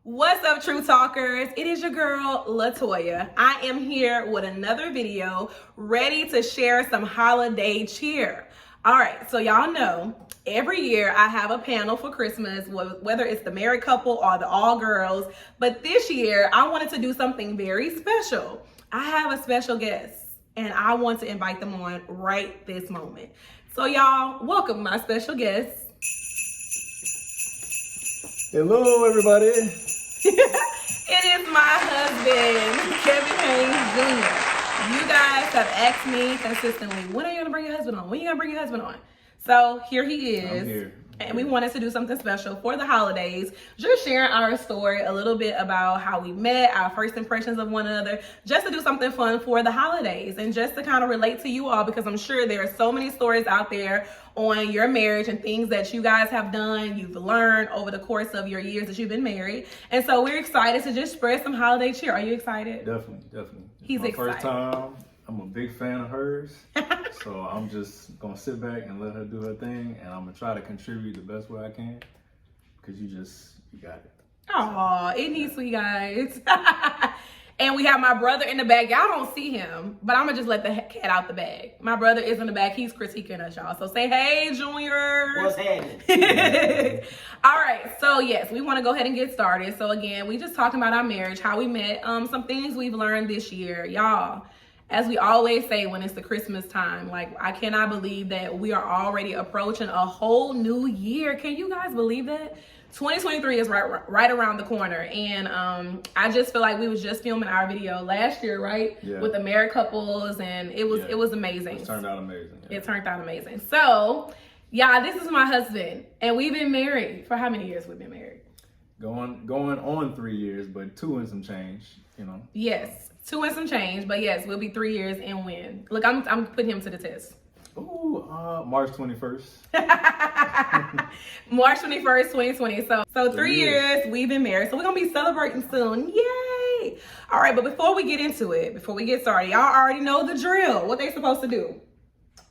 What's up, True Talkers? It is your girl, Latoya. I am here with another video, ready to share some holiday cheer. All right, so y'all know, every year I have a panel for Christmas, whether it's the married couple or the all girls, but this year I wanted to do something very special. I have a special guest, and I want to invite them on right this moment. So y'all, welcome my special guest. Hello, everybody. It is my husband, Kevin Haynes Jr. You guys have asked me consistently, when are you gonna bring your husband on? When are you gonna bring your husband on? So here he is. I'm here. And we wanted to do something special for the holidays, just sharing our story, a little bit about how we met, our first impressions of one another, just to do something fun for the holidays and just to kind of relate to you all, because I'm sure there are so many stories out there on your marriage and things that you guys have done, you've learned over the course of your years that you've been married. And so we're excited to just spread some holiday cheer. Are you excited? Definitely. He's my excited. First time. I'm a big fan of hers. So I'm just gonna sit back and let her do her thing, and I'm gonna try to contribute the best way I can. Cause you got it. Aw, isn't he sweet, guys? And we have my brother in the back. Y'all don't see him, but I'm gonna just let the cat out the bag. My brother is in the back. He's critiquing us, y'all. So say, hey, Junior. What's happening? All right, so yes, we want to go ahead and get started. So again, we just talking about our marriage, how we met, some things we've learned this year, y'all. As we always say when it's the Christmas time, like, I cannot believe that we are already approaching a whole new year. Can you guys believe that? 2023 is right around the corner, and I just feel like we was just filming our video last year, right? Yeah. With the married couples, and it was amazing. It turned out amazing. Yeah. It turned out amazing. So, yeah, this is my husband, and we've been married for how many years? We've been married. Going on 3 years, but 2 and some change. You know. Yes, 2 and some change, but yes, we'll be 3 years and when. Look, I'm putting him to the test. Ooh, March 21st. March 21st, 2020. So 3 years we've been married. So we're gonna be celebrating soon. Yay! All right, but before we get into it, before we get started, y'all already know the drill. What they supposed to do?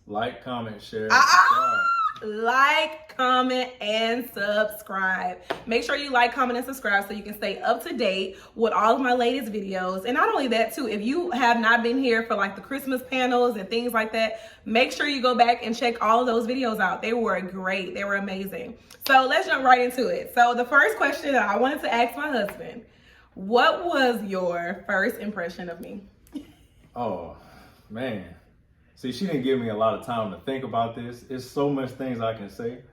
Like, comment, share, subscribe. Like, comment, and subscribe. Make sure you like, comment, and subscribe so you can stay up to date with all of my latest videos. And not only that too, if you have not been here for like the Christmas panels and things like that, make sure you go back and check all of those videos out. They were great. They were amazing. So let's jump right into it. So the first question that I wanted to ask my husband, what was your first impression of me? Oh, man. See, she didn't give me a lot of time to think about this. It's so much things I can say,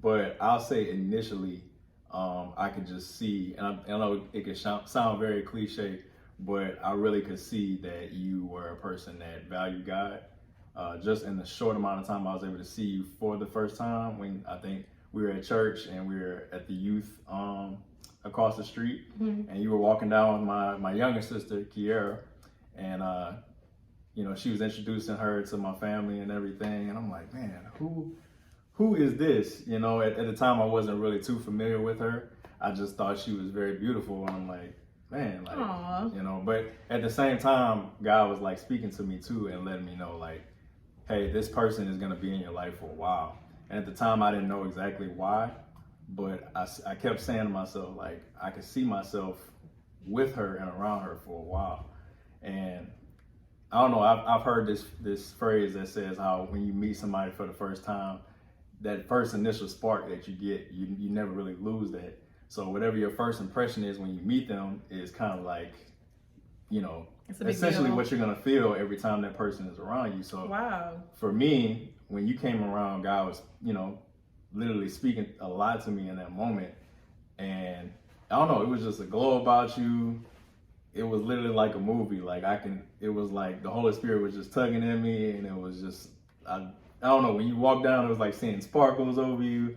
but I'll say initially, I could just see, and I know it could sound very cliche, but I really could see that you were a person that valued God. Just in the short amount of time I was able to see you for the first time, when I think we were at church and we were at the youth across the street, and you were walking down with my younger sister, Kiera, and you know, she was introducing her to my family and everything. And I'm like, man, who is this? You know, at the time I wasn't really too familiar with her. I just thought she was very beautiful. And I'm like, man, like, Aww. You know, but at the same time, God was like speaking to me too and letting me know, like, hey, this person is going to be in your life for a while. And at the time I didn't know exactly why, but I kept saying to myself, like, I could see myself with her and around her for a while. And I don't know, I've heard this phrase that says how when you meet somebody for the first time, that first initial spark that you get, you never really lose that. So whatever your first impression is when you meet them is kind of like, you know, essentially what you're going to feel every time that person is around you. So wow. For me, when you came around, God was, you know, literally speaking a lot to me in that moment. And I don't know, it was just a glow about you. It was literally like a movie. Like it was like the Holy Spirit was just tugging at me, and it was just, I don't know, when you walked down, it was like seeing sparkles over you.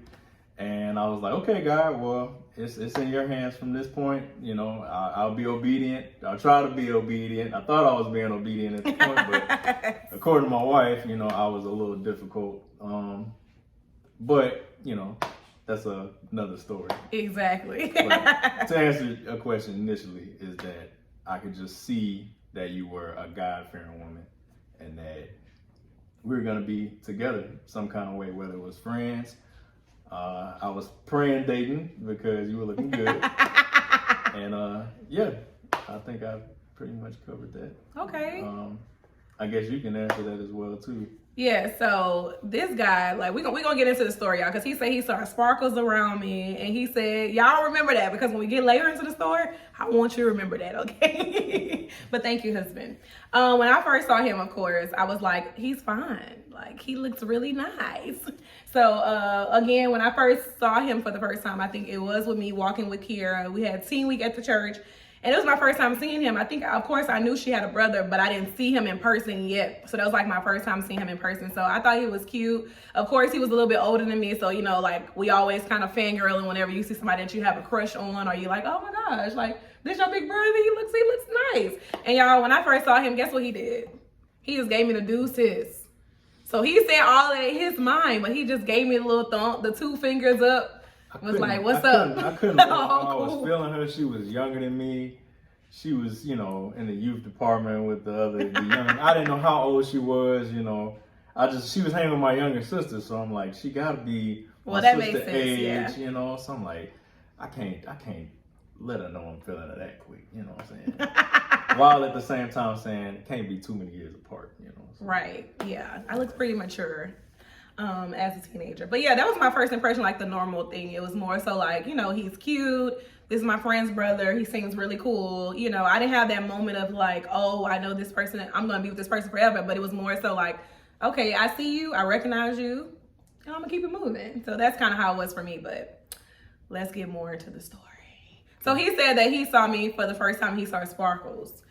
And I was like, okay, God, well, it's in your hands from this point. You know, I'll be obedient. I'll try to be obedient. I thought I was being obedient at the point, but according to my wife, you know, I was a little difficult. But, you know, that's another story. Exactly. But to answer a question initially is that I could just see that you were a God-fearing woman and that we were going to be together some kind of way, whether it was friends. I was praying dating because you were looking good. Yeah, I think I pretty much covered that. Okay. I guess you can answer that as well too. Yeah, so this guy, like, we gonna get into the story, y'all, because he said he saw sparkles around me, and he said, y'all remember that, because when we get later into the story, I want you to remember that, okay? But thank you, husband. When I first saw him, of course, I was like, he's fine. Like, he looks really nice. So, again, when I first saw him for the first time, I think it was with me walking with Kiera. We had teen week at the church. And it was my first time seeing him. I think, of course, I knew she had a brother, but I didn't see him in person yet. So that was like my first time seeing him in person. So I thought he was cute. Of course, he was a little bit older than me. So, you know, like, we always kind of fangirling whenever you see somebody that you have a crush on, or you're like, oh my gosh, like, this your big brother? He looks nice. And y'all, when I first saw him, guess what he did? He just gave me the deuces. So he said all that in his mind, but he just gave me the little thump, the 2 fingers up. Was like, what's up? I couldn't. Oh, I was cool. feeling her. She was younger than me. She was, you know, in the youth department with the young. I didn't know how old she was. You know, she was hanging with my younger sister, so I'm like, she gotta be my Well, that sister makes sense, age. yeah. You know, so I'm like, I can't let her know I'm feeling her that quick. You know what I'm saying? While at the same time saying it can't be too many years apart. You know. So. Right. Yeah. I look pretty mature as a teenager. But yeah, that was my first impression, like the normal thing. It was more so like, you know, he's cute. This is my friend's brother. He seems really cool. You know, I didn't have that moment of like, oh, I know this person. I'm going to be with this person forever. But it was more so like, okay, I see you. I recognize you. And I'm going to keep it moving. So that's kind of how it was for me. But let's get more into the story. So he said that he saw me for the first time. He saw sparkles.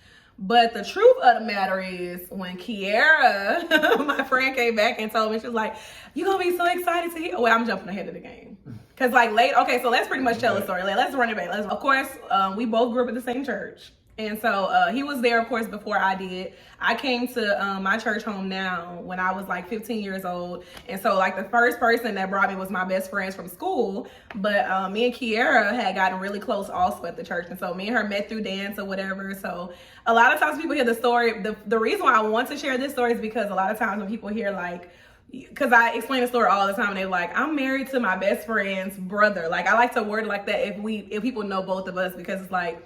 But the truth of the matter is, when Kiera, my friend, came back and told me, she was like, you gonna be so excited to hear. Well, I'm jumping ahead of the game. Because like okay, so let's pretty much tell the story. Like, let's run it back. Of course, we both grew up at the same church. And so he was there, of course, before I did. I came to my church home now when I was like 15 years old. And so like the first person that brought me was my best friends from school. But me and Kiera had gotten really close also at the church. And so me and her met through dance or whatever. So a lot of times people hear the story. The reason why I want to share this story is because a lot of times when people hear like, because I explain the story all the time, and they're like, I'm married to my best friend's brother. Like, I like to word it like that if people know both of us, because it's like,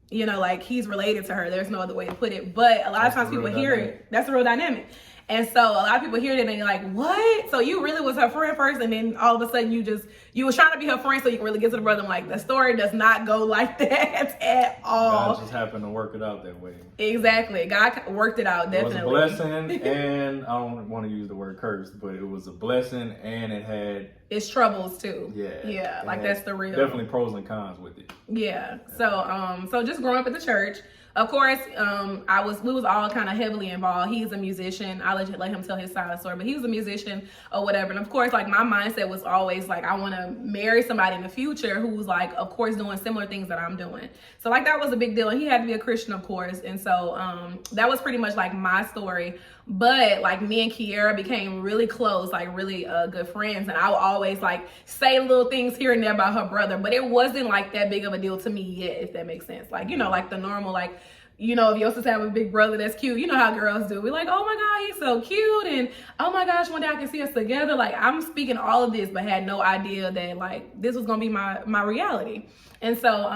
you know, like, he's related to her. There's no other way to put it. But a lot of times people hear it. That's the real dynamic. And so a lot of people hear it and they're like, what? So you really was her friend first, and then all of a sudden you was trying to be her friend so you can really get to the brother. I'm like, the story does not go like that at all. God just happened to work it out that way. Exactly. God worked it out, definitely. It was a blessing, and I don't want to use the word curse, but it was a blessing, and it had its troubles too. Yeah. Yeah, like that's the real. Definitely pros and cons with it. Yeah. So just growing up at the church, of course, we was all kind of heavily involved. He's a musician. I'll let him tell his side of the story, but he was a musician or whatever. And of course, like, my mindset was always like, I want to marry somebody in the future who's like, of course, doing similar things that I'm doing. So like, that was a big deal. And he had to be a Christian, of course. And so that was pretty much like my story. But like, me and Kiera became really close, like really good friends. And I would always like say little things here and there about her brother, but it wasn't like that big of a deal to me yet, if that makes sense. Like, you know, like the normal, like, you know, if your sister have a big brother that's cute, you know how girls do. We're like, oh my God, he's so cute. And oh my gosh, one day I can see us together. Like, I'm speaking all of this, but had no idea that like this was gonna be my reality. And so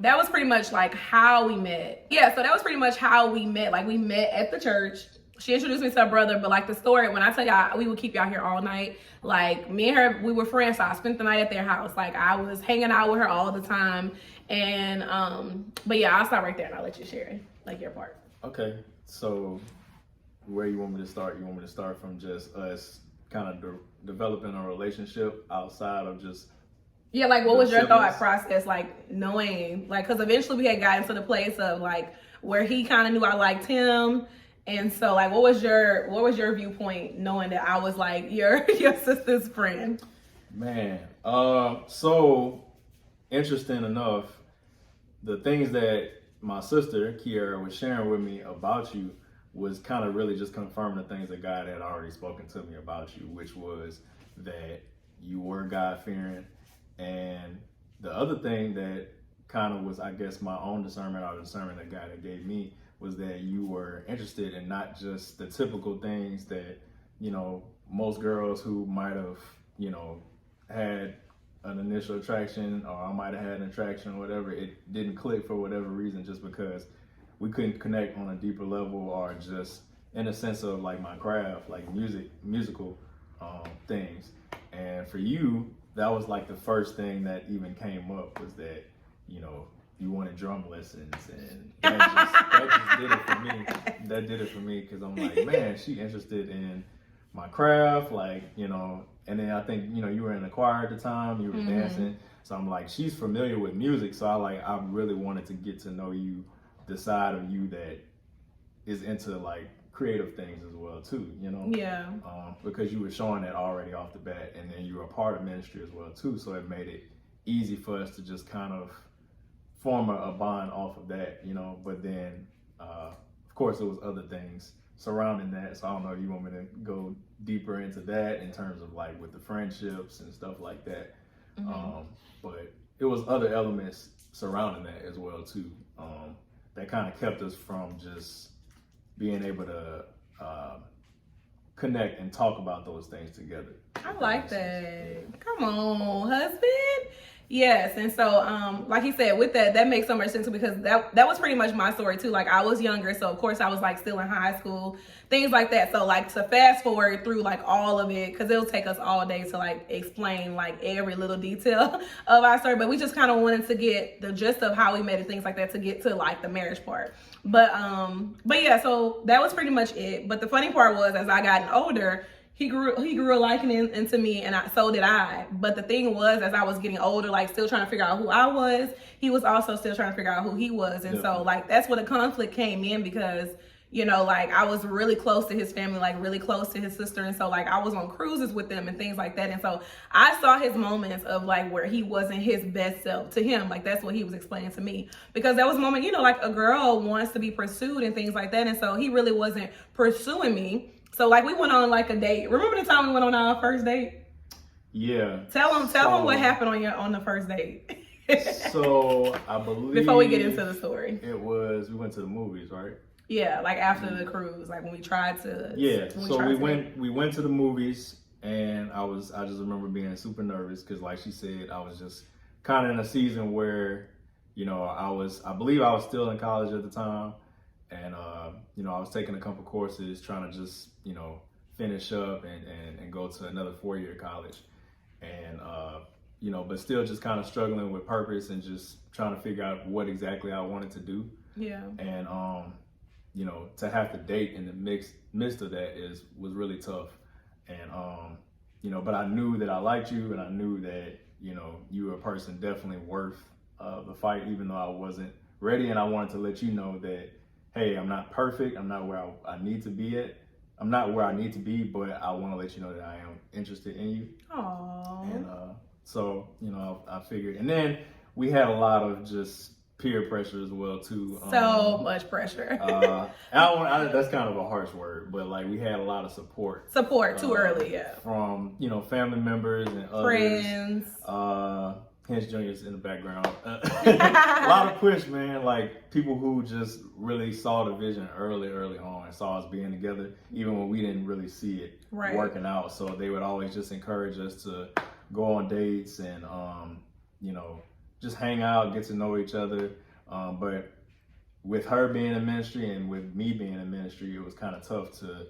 that was pretty much like how we met. Yeah, so that was pretty much how we met. Like, we met at the church. She introduced me to her brother, but like the story, when I tell y'all, we would keep y'all here all night. Like, me and her, we were friends, so I spent the night at their house. Like, I was hanging out with her all the time. And, but yeah, I'll stop right there and I'll let you share it, like, your part. Okay, so where you want me to start? You want me to start from just us kind of developing a relationship outside of just... Yeah, like, what was your thought process, like, knowing, like, because eventually we had gotten to the place of, like, where he kind of knew I liked him. And so, like, what was your viewpoint knowing that I was like your sister's friend? Man, so interesting enough, the things that my sister Kiera was sharing with me about you was kind of really just confirming the things that God had already spoken to me about you, which was that you were God-fearing. And the other thing that kind of was, I guess, my own discernment, or the discernment that God had gave me, was that you were interested in not just the typical things that, you know, most girls who might have, you know, had an initial attraction, or I might have had an attraction or whatever. It didn't click for whatever reason, just because we couldn't connect on a deeper level, or just in a sense of like my craft, like musical things. And for you, that was like the first thing that even came up, was that, you know, you wanted drum lessons, and that just did it for me. That did it for me, because I'm like, man, she interested in my craft, like, you know. And then I think, you know, you were in the choir at the time, you were dancing, so I'm like, she's familiar with music, so I really wanted to get to know you, the side of you that is into like creative things as well too, you know. Yeah. Because you were showing that already off the bat, and then you were a part of ministry as well too, so it made it easy for us to just kind of form a bond off of that, you know. But then of course there was other things surrounding that, so I don't know if you want me to go deeper into that in terms of like with the friendships and stuff like that. But it was other elements surrounding that as well too, that kind of kept us from just being able to connect and talk about those things together. I like that. Come on, husband. Yes, and so like he said, with that makes so much sense, because that was pretty much my story too. Like, I was younger, so of course I was like still in high school, things like that. So like, to fast forward through like all of it, because it'll take us all day to like explain like every little detail of our story, but we just kind of wanted to get the gist of how we met and things like that to get to like the marriage part. But yeah, so that was pretty much it. But the funny part was, as I gotten older, he grew a liking into me, and so did I. But the thing was, as I was getting older, like still trying to figure out who I was, he was also still trying to figure out who he was. And so like, that's where the conflict came in, because, you know, like, I was really close to his family, like really close to his sister. And so like, I was on cruises with them and things like that. And so I saw his moments of like where he wasn't his best self to him. Like, that's what he was explaining to me, because there was a moment, you know, like a girl wants to be pursued and things like that. And so he really wasn't pursuing me. So like, we went on like a date. Remember the time we went on our first date? Yeah. Tell them what happened on the first date. So I believe, before we get into the story, we went to the movies, right? Yeah, like after the cruise, like when we tried to. Yeah. We went to the movies, and I just remember being super nervous, because like she said, I was just kind of in a season where, you know, I believe I was still in college at the time. And, you know, I was taking a couple courses, trying to just, you know, finish up and go to another 4-year college. And, you know, but still just kind of struggling with purpose and just trying to figure out what exactly I wanted to do. Yeah. And, you know, to have to date in the midst of that was really tough. And, you know, but I knew that I liked you, and I knew that, you know, you were a person definitely worth the fight, even though I wasn't ready. And I wanted to let you know that, hey, I'm not perfect. I'm not where I need to be at. I'm not where I need to be, but I want to let you know that I am interested in you. Aww. And so, you know, I figured. And then we had a lot of just peer pressure as well, too. So much pressure. That's kind of a harsh word, but like, we had a lot of support. Too early, yeah. From, you know, family members and others. Friends. Hence Junior's in the background. A lot of push, man. Like, people who just really saw the vision early on, and saw us being together, even when we didn't really see it working out. So they would always just encourage us to go on dates and, you know, just hang out, get to know each other. But with her being in ministry and with me being in ministry, it was kind of tough to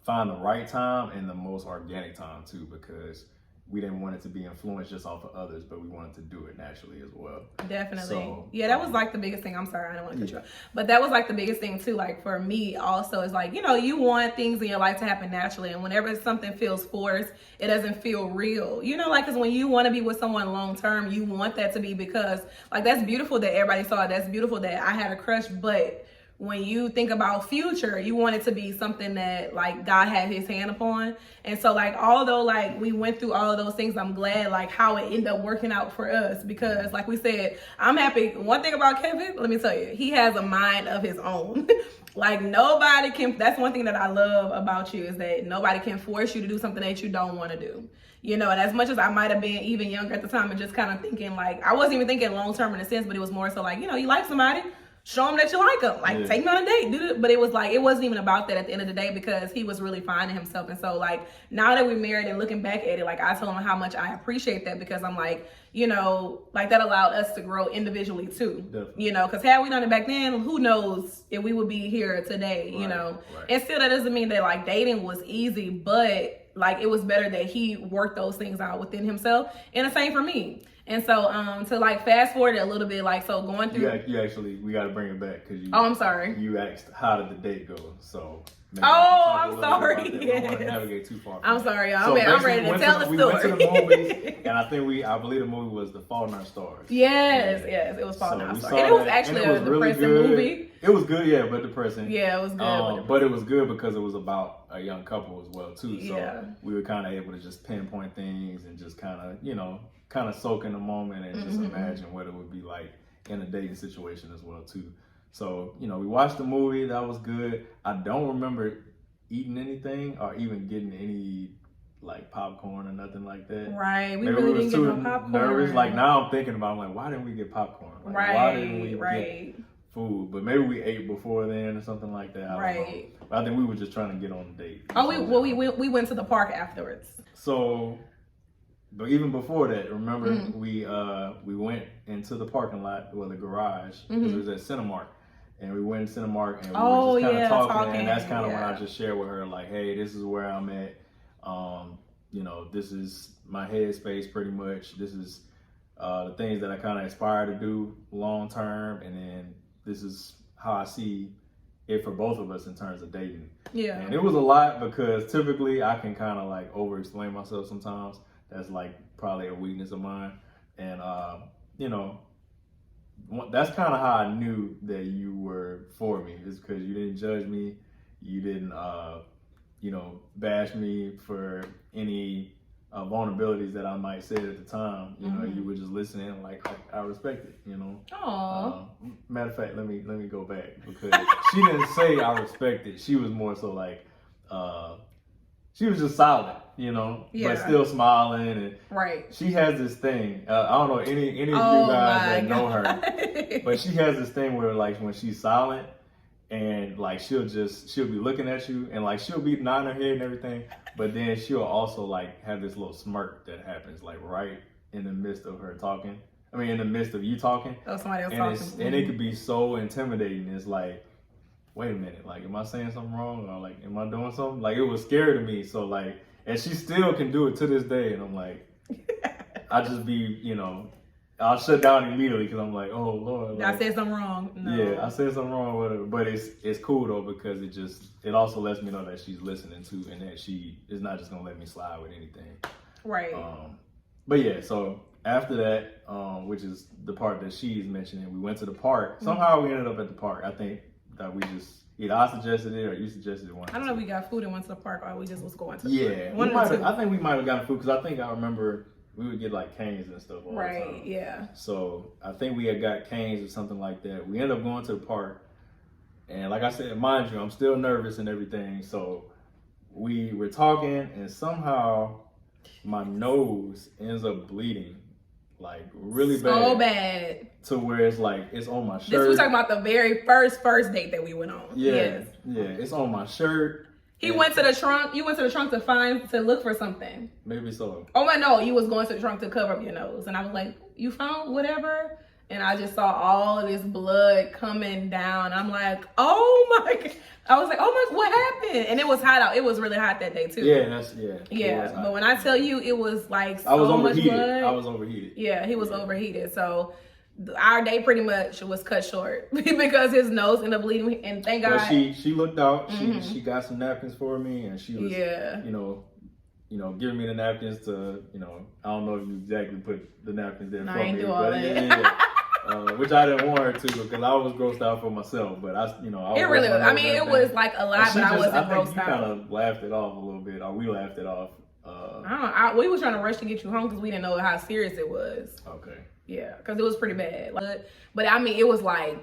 find the right time and the most organic time too, because we didn't want it to be influenced just off of others, but we wanted to do it naturally as well. Definitely. So, yeah, that was like the biggest thing. I'm sorry, I don't want to cut you off. But that was like the biggest thing too. Like, for me also, is like, you know, you want things in your life to happen naturally. And whenever something feels forced, it doesn't feel real. You know, like, because when you want to be with someone long term, you want that to be, because like, that's beautiful that everybody saw it. That's beautiful that I had a crush. But when you think about future, you want it to be something that like God had his hand upon. And so like, although like we went through all of those things, I'm glad like how it ended up working out for us, because like we said, I'm happy. One thing about Kevin, let me tell you, he has a mind of his own. Like, nobody can, that's one thing that I love about you, is that nobody can force you to do something that you don't want to do. You know, and as much as I might have been even younger at the time and just kind of thinking like, I wasn't even thinking long term in a sense, but it was more so like, you know, you like somebody, show him that you like him. Like, Yeah. take me on a date. But it was like, it wasn't even about that at the end of the day because he was really finding himself. And so, like, now that we're married and looking back at it, like, I told him how much I appreciate that because I'm like, you know, like, that allowed us to grow individually too. Definitely. You know, because had we done it back then, who knows if we would be here today, you Right, know. right. And still, that doesn't mean that, like, dating was easy, but, like, it was better that he worked those things out within himself. And the same for me. And so, to like fast forward it a little bit, like, so going through. You actually, we got to bring it back because you. Oh, I'm sorry. You asked how did the date go, so. maybe Oh, I can talk a I'm little bit sorry, about that. I don't want to yes. navigate too far. I'm from that. sorry, y'all. So I'm basically, ready to we tell went the We went to the story. movies, and I believe the movie was The Fault in Our Stars. Yes, it was Fault in So Our we Stars. saw And it was that, actually and it was a really depressing good. movie. It was good, yeah, but depressing. Yeah, it was good. But it was good because it was about a young couple as well too. So Yeah. we were kind of able to just pinpoint things and just kind of soak in the moment and just imagine what it would be like in a dating situation as well too. So we watched the movie. That was good. I don't remember eating anything or even getting any like popcorn or nothing like that. Right, we Maybe really was didn't get too no popcorn. nervous. Like now I'm thinking about, I'm like, why didn't we get popcorn? Like, why didn't we Right. get food? But maybe we ate before then or something like that. I don't know. Right. But I think we were just trying to get on a date. Oh, we went to the park afterwards. So, but even before that, remember Mm-hmm. we went into the parking lot, the garage, because it was at Cinemark. And we went to Cinemark and we Oh, were just kind yeah, of talking, talking, and that's kind of when yeah. I just shared with her, like, hey, this is where I'm at. This is my headspace pretty much. This is the things that I kind of aspire to do long term, and then this is how I see it for both of us in terms of dating. Yeah. And it was a lot because typically I can kind of like over explain myself sometimes. That's like probably a weakness of mine. And, that's kind of how I knew that you were for me, is because you didn't judge me. You didn't, bash me for any vulnerabilities that I might say at the time. You were just listening, and like I respect it. Aww. Matter of fact, let me go back because she didn't say I respect it. She was more so like, she was just silent, Yeah. but still smiling. And Right. she has this thing. I don't know any of you Oh guys my that know her, God. but she has this thing where like when she's silent and like she'll be looking at you and like she'll be nodding her head and everything, but then she'll also like have this little smirk that happens like right in the midst of her talking. I mean, in the midst of you talking. Oh, somebody else And talking. and it could be so intimidating. It's like, wait a minute, like, am I saying something wrong? Or like, am I doing something? Like, it was scary to me. So like, and she still can do it to this day. And I'm like, I just be, I'll shut down immediately because I'm like, oh Lord. I Like, said something wrong. No. yeah, I said something wrong, whatever. But it's cool though because it also lets me know that she's listening too, and that she is not just gonna let me slide with anything. Right. But yeah, so after that, which is the part that she's mentioning, we went to the park. Somehow we ended up at the park. I think that we just either I suggested it or you suggested it. I don't know if we got food and went to the park or we just was going to the Yeah, park. One of the two. I think we might have gotten food because I remember we would get like canes and stuff all the Right, time. yeah. So I think we had got canes or something like that. We ended up going to the park, and like I said, mind you, I'm still nervous and everything. So we were talking, and somehow my nose ends up bleeding, like really bad. So bad. To where it's like it's on my shirt. This we talking about the very first date that we went on. Yeah, Yes. yeah, it's on my shirt. He And went to the trunk. You went to the trunk to look for something. maybe so. Oh my no, you was going to the trunk to cover up your nose. And I was like, you found whatever? And I just saw all of this blood coming down. I'm like, oh my God. I was like, oh my, what happened? And it was hot out. It was really hot that day too. Yeah, it Yeah. was hot. But when I tell you it was like so I was much overheated. blood. I was overheated. Yeah, he was overheated. So our day pretty much was cut short because his nose ended up bleeding. And thank God. But she looked out. She got some napkins for me, and she was, Yeah. giving me the napkins to, I don't know if you exactly put the napkins there No, for I ain't me, do all but that. which I didn't want her to because I was grossed out for myself. But I was It really was. I mean, it was like a lot, but I wasn't I think grossed you out. kind of laughed it off a little bit, or we laughed it off. We was trying to rush to get you home because we didn't know how serious it was. Okay. Yeah, because it was pretty bad. But I mean, it was like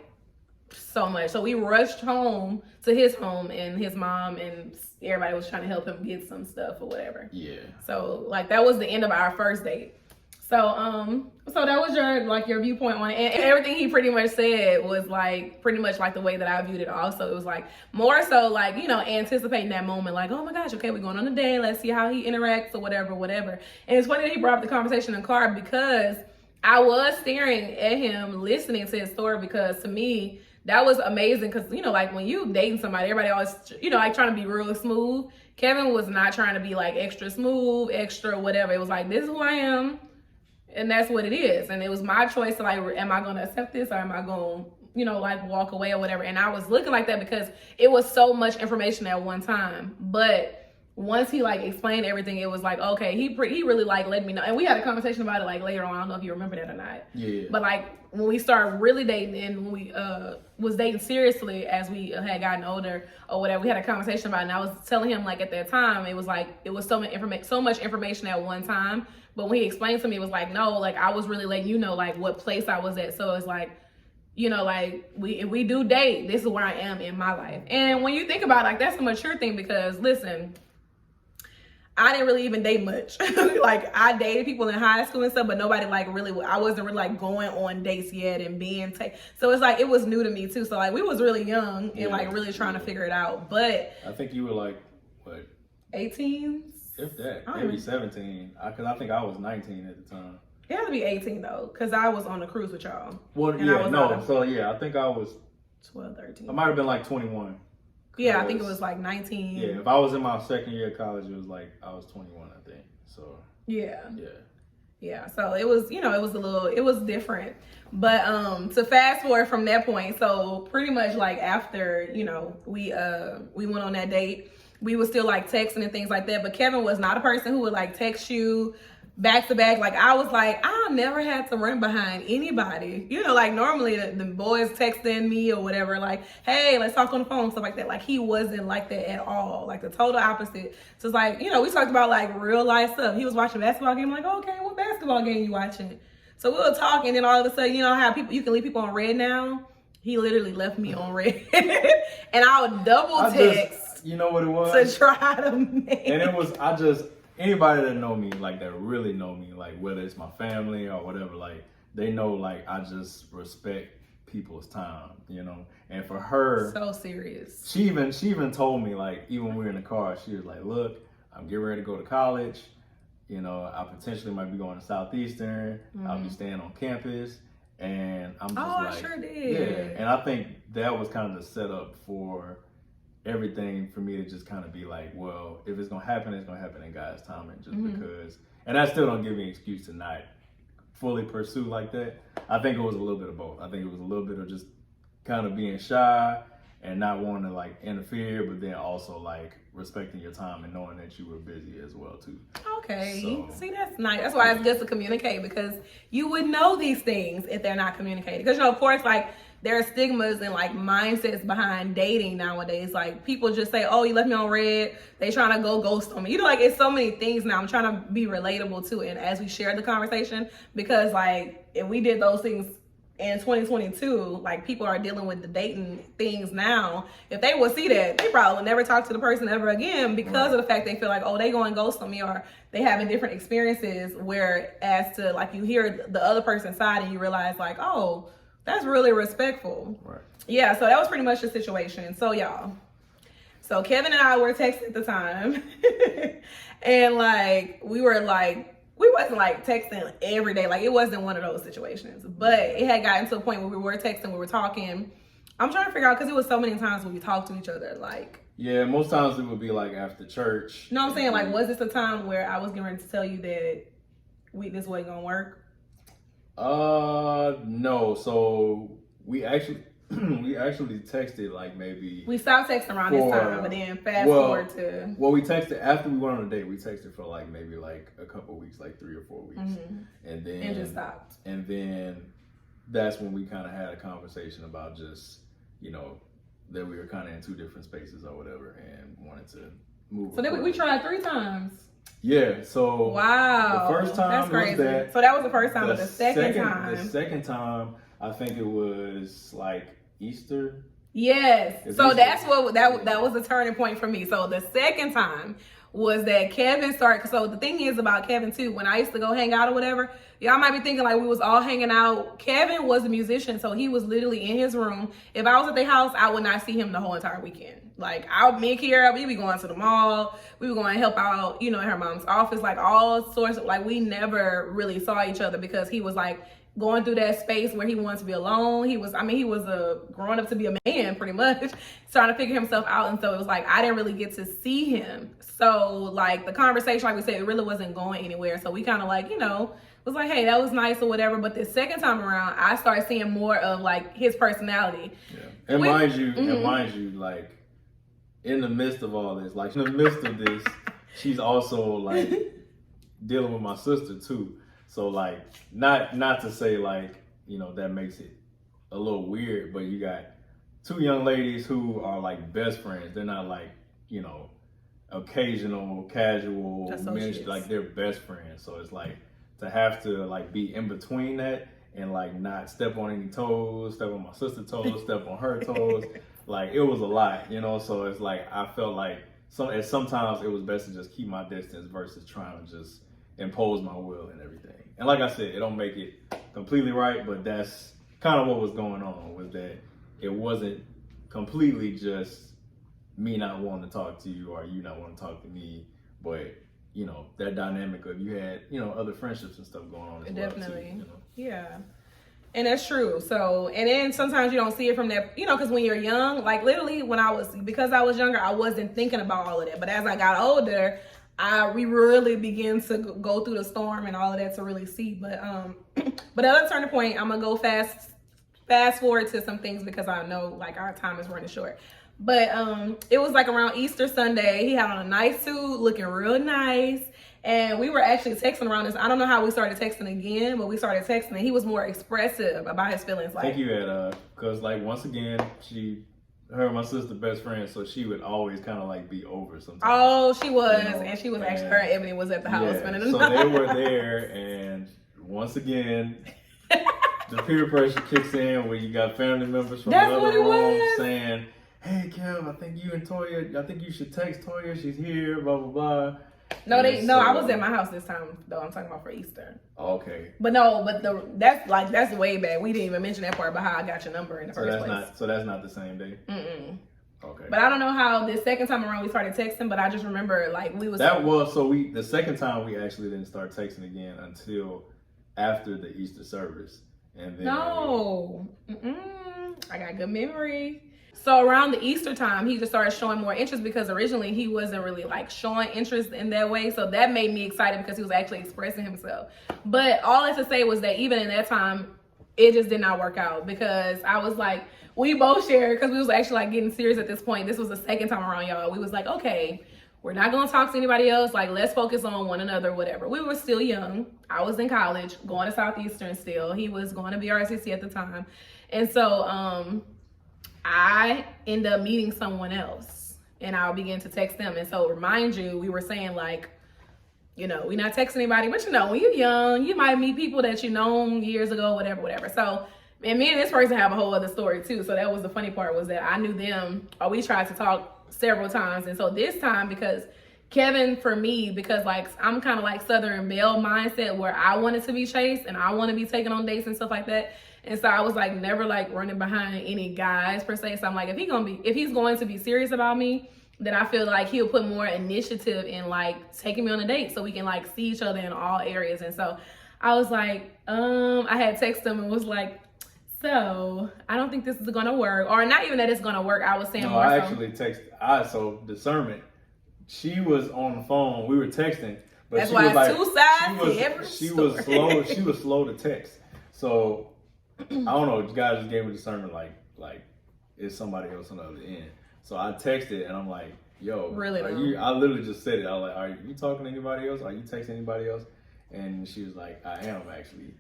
so much. So we rushed home to his home, and his mom and everybody was trying to help him get some stuff or whatever. Yeah. So like that was the end of our first date. So that was your viewpoint on it, and everything he pretty much said was like pretty much like the way that I viewed it. Also, it was like more so like, you know, anticipating that moment, like, oh my gosh, okay, we're going on a date, let's see how he interacts or whatever. And it's funny that he brought up the conversation in the car because I was staring at him, listening to his story, because to me that was amazing. Because, you know, like when you dating somebody, everybody always, you know, like trying to be real smooth. Kevin was not trying to be like extra smooth, extra whatever. It was like, this is who I am. And that's what it is. And it was my choice to like, am I going to accept this or am I going to, you know, like walk away or whatever. And I was looking like that because it was so much information at one time. But once he like explained everything, it was like, okay, he really like let me know. And we had a conversation about it like later on. I don't know if you remember that or not. Yeah. But like when we started really dating and when we was dating seriously as we had gotten older or whatever, we had a conversation about it. And I was telling him like at that time, it was like, it was so much information at one time. But when he explained to me, it was like, no, like I was really letting you know like what place I was at. So it's like, you know, like if we do date, this is where I am in my life. And when you think about it, like that's a mature thing because listen, I didn't really even date much. Like I dated people in high school and stuff, but nobody like really, I wasn't really like going on dates yet and being so it's like, it was new to me too. So like we was really young and like really trying to figure it out. But I think you were like, what? 18? If that, maybe 17. Because I think I was 19 at the time. It had to be 18 though, because I was on the cruise with y'all. Well, and yeah, no. So yeah, I think I was 12, 13. I might have been like 21. Yeah, I think it was like 19. Yeah, if I was in my second year of college, it was like I was 21, I think. So yeah. So it was, you know, it was different. But to fast forward from that point, so pretty much like after, you know, we went on that date, we were still like texting and things like that. But Kevin was not a person who would like text you back to back. Like I was like, I never had to run behind anybody. You know, like normally the boys texting me or whatever, like, hey, let's talk on the phone, stuff like that. Like he wasn't like that at all. Like the total opposite. So it's like, you know, we talked about like real life stuff. He was watching a basketball game. I'm like, okay, what basketball game you watching? So we were talking, and then all of a sudden, you know how you can leave people on red now? He literally left me on red. And I would double text. You know what it was? To try to make. And it was, anybody that know me, like that really know me, like whether it's my family or whatever, like they know like I just respect people's time, you know. And for her, so serious. She even told me, like, even when we were in the car, she was like, look, I'm getting ready to go to college. You know, I potentially might be going to Southeastern. I'll be staying on campus. And I'm just I sure did. Yeah. And I think that was kind of the setup for everything for me to just kind of be like, well, if it's gonna happen, it's gonna happen in God's timing, just because. And that still don't give me an excuse to not fully pursue like that. I think it was a little bit of both. I think it was a little bit of just kind of being shy and not wanting to like interfere, but then also like respecting your time and knowing that you were busy as well too. Okay, So, see, that's nice. That's why it's good to communicate, because you would know these things if they're not communicated. Because, you know, of course, like there are stigmas and like mindsets behind dating nowadays. Like people just say, oh, you left me on red. They trying to go ghost on me. You know, like it's so many things now. I'm trying to be relatable to it. And as we share the conversation, because like if we did those things in 2022, like people are dealing with the dating things now. If they would see that, they probably would never talk to the person ever again because of the fact they feel like, oh, they going ghost on me, or they having different experiences. Whereas to like you hear the other person's side and you realize like, oh, that's really respectful. right. Yeah, so that was pretty much the situation. So y'all, so Kevin and I were texting at the time, and like we wasn't like texting every day. Like it wasn't one of those situations, but it had gotten to a point where we were texting, we were talking. I'm trying to figure out, because it was so many times when we talked to each other. Like, Yeah, most times it would be like after church. you know what I'm saying? Like, was this a time where I was getting ready to tell you that this wasn't gonna work? No. So we actually texted like maybe. We stopped texting around this time, but then fast forward to. Well, we texted after we went on a date. We texted for like maybe like a couple weeks, like 3 or 4 weeks, and then And just stopped. And then that's when we kind of had a conversation about just, you know, that we were kind of in 2 different spaces or whatever, and wanted to move. So then we tried 3 times. Yeah. So wow, the first time that's crazy. was that. So that was the first time. But the second time, the second time, I think it was like Easter Yes. It's So Easter. that's what that was a turning point for me. So the second time was that Kevin started. So the thing is about Kevin too, when I used to go hang out or whatever, y'all might be thinking like we was all hanging out. Kevin was a musician, so he was literally in his room. If I was at the house, I would not see him the whole entire weekend. Like me and Kiera, we be going to the mall, we were going to help out, in her mom's office, like all sorts of, like we never really saw each other because he was like going through that space where he wanted to be alone. He was growing up to be a man pretty much, trying to figure himself out. And so it was like, I didn't really get to see him. So like the conversation, like we said, it really wasn't going anywhere. So we kind of like, was like, hey, that was nice or whatever. But the second time around, I started seeing more of like his personality. Yeah. And mind you, like in the midst of all this, like in the midst of this, she's also like dealing with my sister too. So like, not to say like, that makes it a little weird, but you got two young ladies who are like best friends. They're not like, occasional, casual, like they're best friends. So it's like to have to like be in between that and like not step on any toes, step on my sister's toes, step on her toes. Like it was a lot, so it's like, I felt like sometimes it was best to just keep my distance versus trying to just impose my will and everything. And like I said, it don't make it completely right, but that's kind of what was going on, was that it wasn't completely just me not wanting to talk to you or you not wanting to talk to me, but that dynamic of you had, other friendships and stuff going on as well. Definitely. Too, Yeah. And that's true. So, and then sometimes you don't see it from that, because when you're young, like literally because I was younger, I wasn't thinking about all of that. But as I got older, we really begin to go through the storm and all of that to really see. But the other turning point, I'm gonna go fast forward to some things because I know like our time is running short. But it was like around Easter Sunday. He had on a nice suit, looking real nice. And we were actually texting around this. I don't know how we started texting again, but we started texting and he was more expressive about his feelings. Like, I think you had, cause like once again, her and my sister best friend, so she would always kind of like be over sometimes. Oh, she was, and she was actually, her and Ebony was at the house spending the night. So they were there, and once again, the peer pressure kicks in where you got family members from another room saying, hey Kev, I think you and Toya, I think you should text Toya, she's here, blah, blah, blah. No, I was at my house this time though. I'm talking about for Easter. Okay. But that's way back. We didn't even mention that part about how I got your number in the first place. So that's not the same day? Mm-mm. Okay. But I don't know how the second time around we started texting, but I just remember like we was... the second time we actually didn't start texting again until after the Easter service. And then... No. I got good memory. So around the Easter time, he just started showing more interest because originally he wasn't really like showing interest in that way. So that made me excited because he was actually expressing himself. But all I to say was that even in that time, it just did not work out because I was like, we both shared because we was actually like getting serious at this point. This was the second time around, y'all. We was like, okay, we're not going to talk to anybody else. Like, let's focus on one another, whatever. We were still young. I was in college, going to Southeastern still. He was going to BRCC at the time. And so, I end up meeting someone else and I'll begin to text them. And so remind you, we were saying like, we're not texting anybody, but when you're young, you might meet people that you known years ago, whatever. So, and me and this person have a whole other story too. So that was the funny part, was that I knew them, or we tried to talk several times. And so this time, because Kevin, for me, because like I'm kind of like Southern Belle mindset where I wanted to be chased and I want to be taken on dates and stuff like that. And so I was like never like running behind any guys per se. So I'm like, if he's going to be serious about me, then I feel like he'll put more initiative in like taking me on a date so we can like see each other in all areas. And so I was like, I had texted him and was like, so I don't think this is gonna work, or not even that it's gonna work. I was saying more. I actually texted. So discernment. She was on the phone. We were texting, but that's she why was like, two sides to every she story. was slow. She was slow to text. So I don't know. You guys just gave me discernment. Like it's somebody else on the other end. So I texted and I'm like, yo, really? I literally just said it. I was like, are you talking to anybody else? Are you texting anybody else? And she was like, I am actually.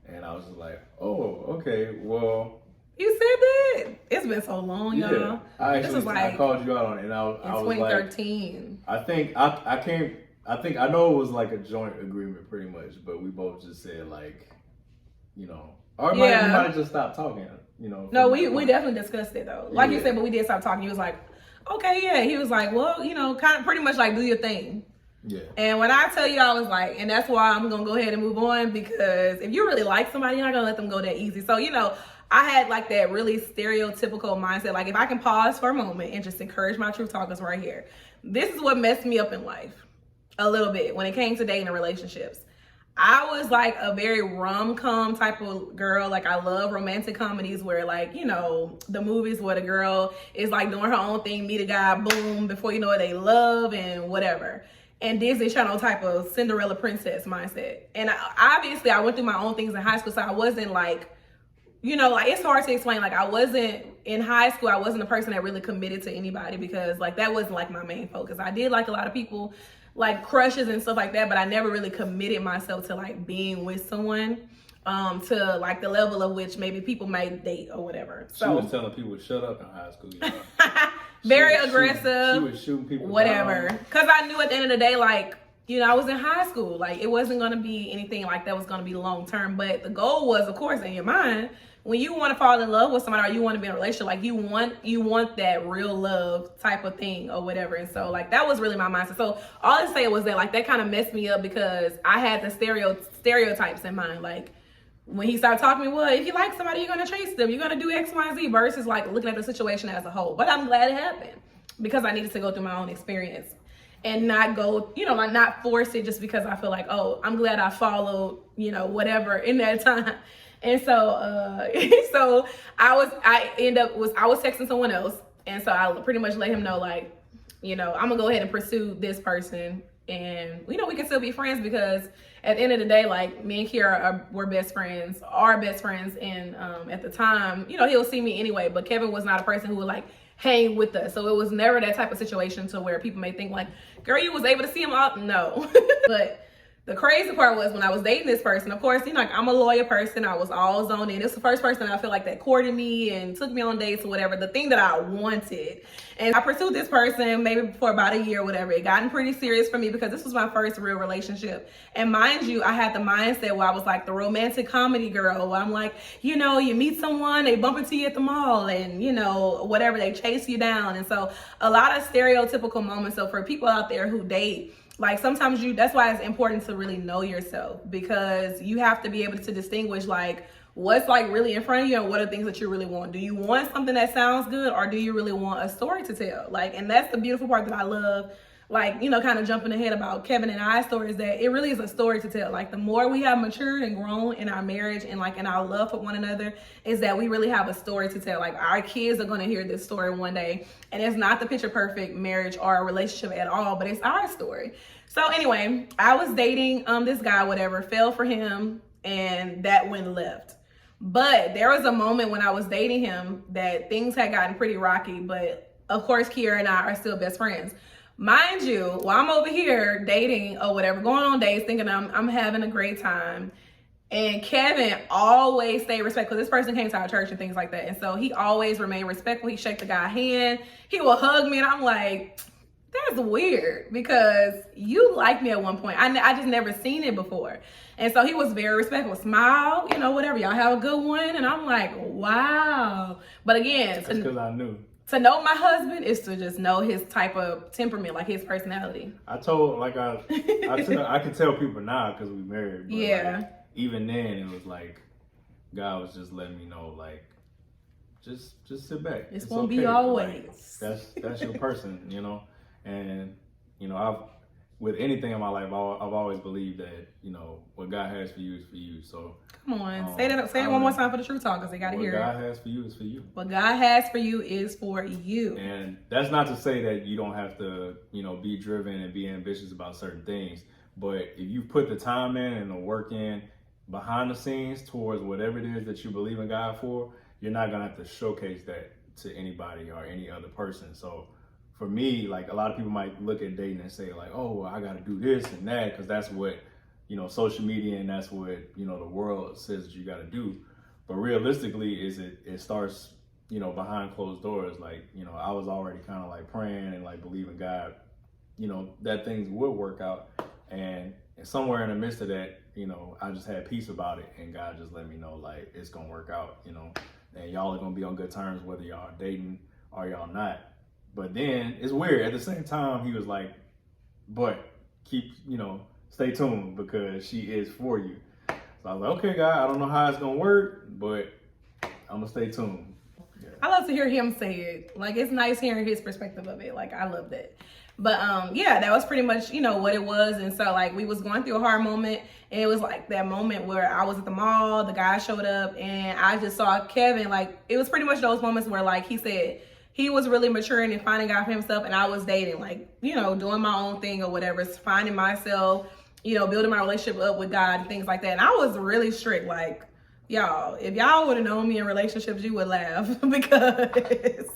And I was just like, oh, okay, well. You said that? It's been so long, y'all. I called you out on it, and I was 2013. Like, I think I know it was like a joint agreement pretty much, but we both just said like, or we might have just stopped talking. No, from we that point. definitely discussed it though. Like you Yeah. said, but we did stop talking. He was like, okay, yeah. He was like, well, kind of pretty much like do your thing. Yeah. And when I tell you, I was like, and that's why I'm gonna go ahead and move on, because if you really like somebody, you're not gonna let them go that easy. So, I had like that really stereotypical mindset. Like if I can pause for a moment and just encourage my truth talkers right here. This is what messed me up in life a little bit when it came to dating and relationships. I was like a very rom-com type of girl. Like I love romantic comedies where like, the movies where the girl is like doing her own thing, meet a guy, boom, before you know it, they love and whatever. And Disney Channel type of Cinderella princess mindset. And obviously I went through my own things in high school, so I wasn't like, like it's hard to explain. Like I wasn't in high school, I wasn't a person that really committed to anybody, because like that wasn't like my main focus. I did like a lot of people, like crushes and stuff like that, but I never really committed myself to like being with someone to like the level of which maybe people may date or whatever. She So was telling people to shut up in high school. very She was aggressive. She was shooting people whatever. down. Because I knew at the end of the day, like, I was in high school. Like, it wasn't going to be anything like that was going to be long term. But the goal was, of course, in your mind, when you want to fall in love with somebody or you want to be in a relationship, like you want that real love type of thing or whatever. And so like that was really my mindset. So all I say was that like that kind of messed me up, because I had the stereotypes in mind. Like when he started talking to me, well, if you like somebody, you're gonna chase them, you're gonna do X, Y, Z, versus like looking at the situation as a whole. But I'm glad it happened, because I needed to go through my own experience and not go, like not force it just because I feel like, oh, I'm glad I followed, whatever in that time. And so, so I was texting someone else. And so I pretty much let him know, like, I'm gonna go ahead and pursue this person, and, we can still be friends, because at the end of the day, like me and Kiara were best friends. And at the time, he'll see me anyway, but Kevin was not a person who would like hang with us. So it was never that type of situation to where people may think like, girl, you was able to see him out. No. But the crazy part was when I was dating this person, of course, like I'm a loyal person. I was all zoned in. It's the first person I feel like that courted me and took me on dates or whatever, the thing that I wanted. And I pursued this person maybe for about a year or whatever. It gotten pretty serious for me because this was my first real relationship. And mind you, I had the mindset where I was like the romantic comedy girl, where I'm like, you meet someone, they bump into you at the mall and, whatever, they chase you down. And so a lot of stereotypical moments. So for people out there who date, like sometimes that's why it's important to really know yourself, because you have to be able to distinguish like what's like really in front of you and what are things that you really want. Do you want something that sounds good, or do you really want a story to tell? Like, and that's the beautiful part that I love, like, kind of jumping ahead about Kevin and I's story, is that it really is a story to tell. Like the more we have matured and grown in our marriage and like in our love for one another, is that we really have a story to tell. Like our kids are going to hear this story one day, and it's not the picture perfect marriage or a relationship at all, but it's our story. So anyway, I was dating this guy, whatever, fell for him, and that went left. But there was a moment when I was dating him that things had gotten pretty rocky, but of course Kiara and I are still best friends. Mind you, while I'm over here dating or whatever, going on dates, thinking I'm having a great time, and Kevin always stayed respectful. This person came to our church and things like that, and so he always remained respectful. He shake the guy's hand, he will hug me, and I'm like, that's weird, because you liked me at one point. I just never seen it before. And so he was very respectful, smile, whatever, y'all have a good one. And I'm like, wow. But again, That's because I knew. To know my husband is to just know his type of temperament, like his personality. I told, like I can tell people now because we married. But Yeah. Like, even then, it was like God was just letting me know, like, just sit back. It's It's won't okay. be always. Like, that's your person, And with anything in my life, I've always believed that what God has for you is for you. So Come on, say it one more time for the truth talkers. They gotta hear what God it. has for you is for you. What God has for you is for you. And that's not to say that you don't have to, be driven and be ambitious about certain things. But if you put the time in and the work in behind the scenes towards whatever it is that you believe in God for, you're not gonna have to showcase that to anybody or any other person. So for me, like a lot of people might look at dating and say like, oh, well, I got to do this and that because that's what, social media and that's what, the world says that you got to do. But realistically, it starts, behind closed doors. Like, I was already kind of like praying and like believing God, that things would work out. And somewhere in the midst of that, I just had peace about it. And God just let me know like it's going to work out, and y'all are gonna be on good terms whether y'all are dating or y'all not. But then it's weird. At the same time, he was like, but keep, stay tuned because she is for you. So I was like, okay, God, I don't know how it's gonna work, but I'm gonna stay tuned. Yeah. I love to hear him say it. Like, it's nice hearing his perspective of it. Like, I love that. But yeah, that was pretty much, what it was. And so like we was going through a hard moment, and it was like that moment where I was at the mall, the guy showed up, and I just saw Kevin. Like, it was pretty much those moments where, like he said, he was really maturing and finding out for himself, and I was dating, like, doing my own thing or whatever, finding myself, building my relationship up with God and things like that. And I was really strict. Like, y'all, if y'all would have known me in relationships, you would laugh because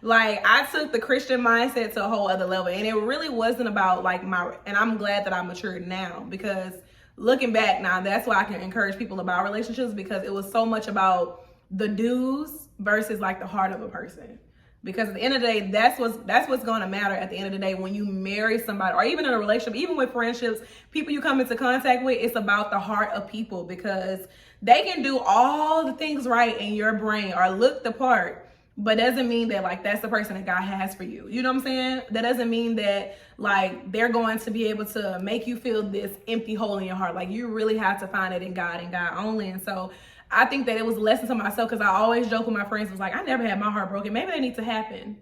like I took the Christian mindset to a whole other level, and it really wasn't about like and I'm glad that I matured now, because looking back now, that's why I can encourage people about relationships, because it was so much about the do's versus like the heart of a person. Because at the end of the day, that's what's going to matter at the end of the day when you marry somebody, or even in a relationship, even with friendships, people you come into contact with. It's about the heart of people, because they can do all the things right in your brain or look the part, but doesn't mean that like that's the person that God has for you. You know what I'm saying? That doesn't mean that like they're going to be able to make you feel this empty hole in your heart. Like, you really have to find it in God and God only. And so I think that it was a lesson to myself, because I always joke with my friends, was like, I never had my heart broken. Maybe they need to happen.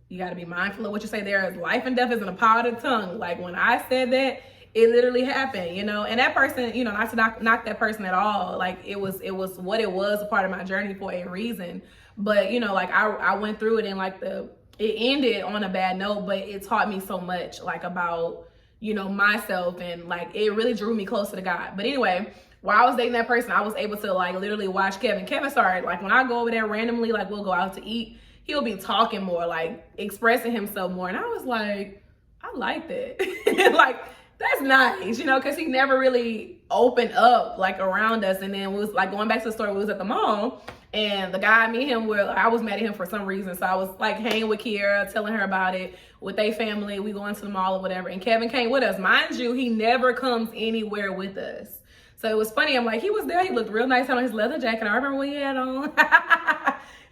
You got to be mindful of what you say. There is life and death is in the power of the tongue. Like, when I said that, it literally happened, and that person, not to knock that person at all. Like, it was what it was, a part of my journey for a reason. But, like I went through it, and like it ended on a bad note, but it taught me so much, like, about, myself, and like it really drew me closer to God. But anyway, while I was dating that person, I was able to like literally watch Kevin. Kevin started, like, when I go over there randomly, like we'll go out to eat, he'll be talking more, like expressing himself more. And I was like, I like that. Like, that's nice, because he never really opened up like around us. And then we was like, going back to the story, we was at the mall, and the guy, me and him, I was mad at him for some reason. So I was like hanging with Kiera, telling her about it with their family. We going to the mall or whatever. And Kevin came with us. Mind you, he never comes anywhere with us. So it was funny. I'm like, he was there. He looked real nice on his leather jacket. I remember what he had on.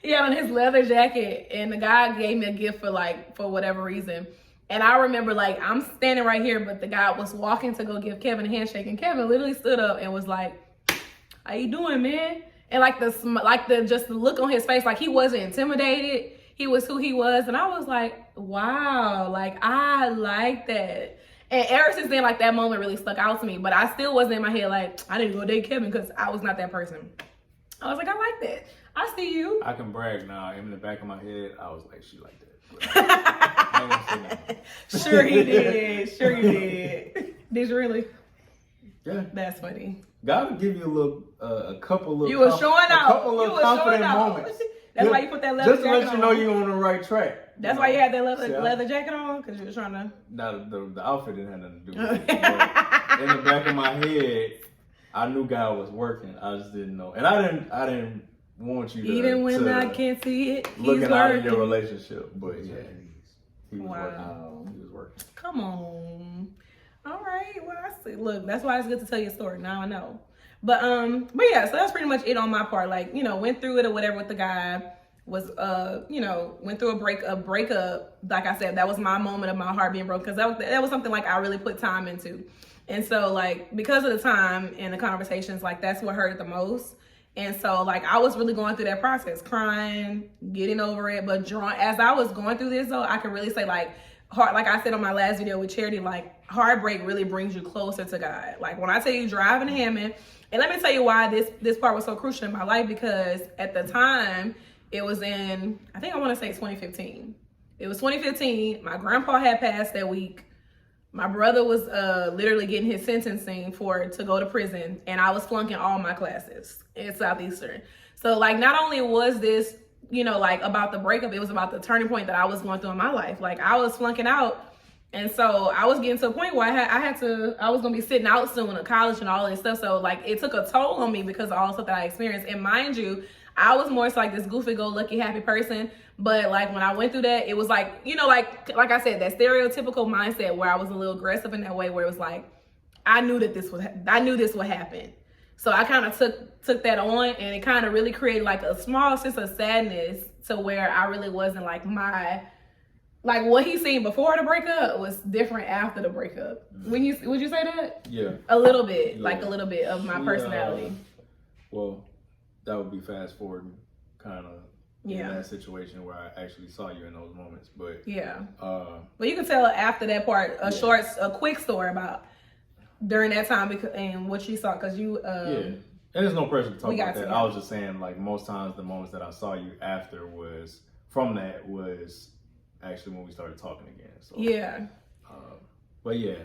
He had on his leather jacket, and the guy gave me a gift for whatever reason. And I remember, like, I'm standing right here, but the guy was walking to go give Kevin a handshake, and Kevin literally stood up and was like, "How you doing, man?" And like the look on his face, like he wasn't intimidated. He was who he was, and I was like, wow, like I like that. And ever since then, like, that moment really stuck out to me. But I still wasn't in my head like, I didn't go date Kevin, because I was not that person. I was like, I like that. I see you. I can brag now. In the back of my head, I was like, she like that. I ain't gonna say Sure he did. Sure you did. Did you really? Yeah. That's funny. God will give you a couple little. You were showing out. A couple of confident moments. That's why you put that leather jacket on. Just to let you know you're on the right track. That's why you had that leather jacket on, because you were trying to. No, the outfit didn't have nothing to do with it. But in the back of my head, I knew God was working. I just didn't know, and I didn't want you to. Even when I can't see it, he's looking working. out of your relationship, but yeah, he was Wow. working. He was working. Come on. All right. Well, I see. Look, that's why it's good to tell your story. Now I know. But yeah, so that's pretty much it on my part. Like, went through it or whatever with the guy. Was went through a breakup. Like I said, that was my moment of my heart being broken, because that was something like I really put time into. And so like, because of the time and the conversations, like that's what hurt the most. And so like I was really going through that process, crying, getting over it, but as I was going through this though, I can really say like like I said on my last video with Charity, like heartbreak really brings you closer to God. Like when I tell you driving to Hammond, and let me tell you why this part was so crucial in my life, because at the time, it was in, I think I want to say 2015. It was 2015. My grandpa had passed that week. My brother was literally getting his sentencing to go to prison, and I was flunking all my classes at Southeastern. So like, not only was this, like about the breakup, it was about the turning point that I was going through in my life. Like I was flunking out, and so I was getting to a point where I was gonna be sitting out soon in college and all this stuff. So like, it took a toll on me because of all the stuff that I experienced. And mind you, I was more so like this goofy-go-lucky happy person, but like when I went through that, it was like, like I said, that stereotypical mindset where I was a little aggressive in that way, where it was like, I knew this would happen. So I kind of took that on, and it kind of really created like a small sense of sadness to where I really wasn't like what he seen before the breakup was different after the breakup. Would you say that? Yeah. A little bit, Yeah. like a little bit of my personality. Well, that would be fast forwarding kind of Yeah. in that situation where I actually saw you in those moments. But Yeah. uh, Well, you can tell after that part a quick story about during that time and what you saw, because you yeah. And there's no pressure to talk about that. together. I was just saying, like, most times the moments that I saw you after was actually when we started talking again. So yeah. But yeah,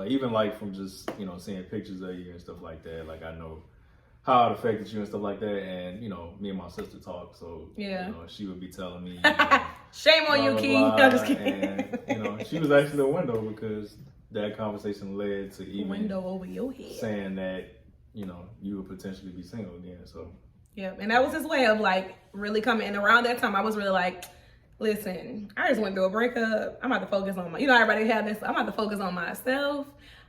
even like from just, you know, seeing pictures of you and stuff like that, like I know how it affected you and stuff like that. And, you know, me and my sister talk, so, Yeah. you know, she would be telling me, Shame on you, blah, Key. blah, I'm just kidding. And, you know, she was actually a window because that conversation led to even Window over your head. saying that, you know, you would potentially be single again. So Yep. And that was his way of like really coming. And around that time, I was really like, listen, I just went through a breakup. I'm about to focus on everybody had this. I'm about to focus on myself.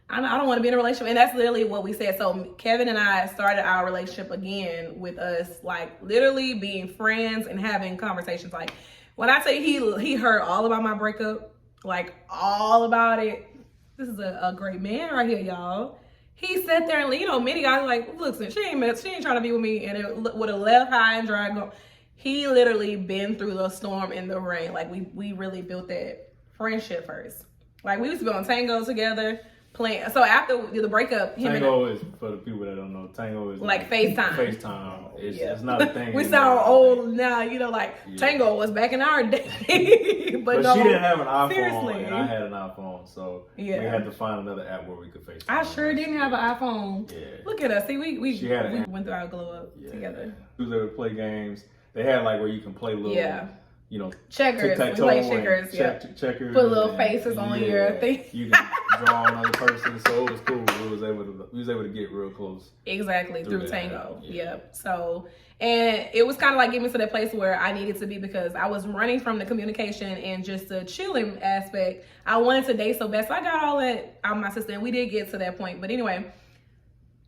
I don't want to be in a relationship. And that's literally what we said. So Kevin and I started our relationship again with us, like literally being friends and having conversations. Like when I say he heard all about my breakup, like all about it. This is a great man right here, y'all. He sat there and, you know, many guys are like, listen, she ain't trying to be with me. And it would have left high and dry. He literally been through the storm and the rain. Like we really built that friendship first. Like we used to be on Tango together playing. So after the breakup, Tango is, for the people that don't know, Tango is like FaceTime. FaceTime. It's not a thing. We anymore. sound old now, you know, like Tango was back in our day. But no, she didn't have an iPhone, seriously. and I had an iPhone, so we had to find another app where we could FaceTime. I sure didn't have an iPhone. Yeah. Look at us. See, we went through our glow up together. We was able to play games. They had like where you can play little, you know, checkers. We play checkers. Checkers. Put little faces on your thing. You can draw another person, so it was cool. We was able to get real close. Exactly, through that. Tango. Yeah. Yep. So, and it was kind of like getting me to that place where I needed to be, because I was running from the communication and just the chilling aspect. I wanted to date so bad. So I got all that out of my system, and we did get to that point. But anyway,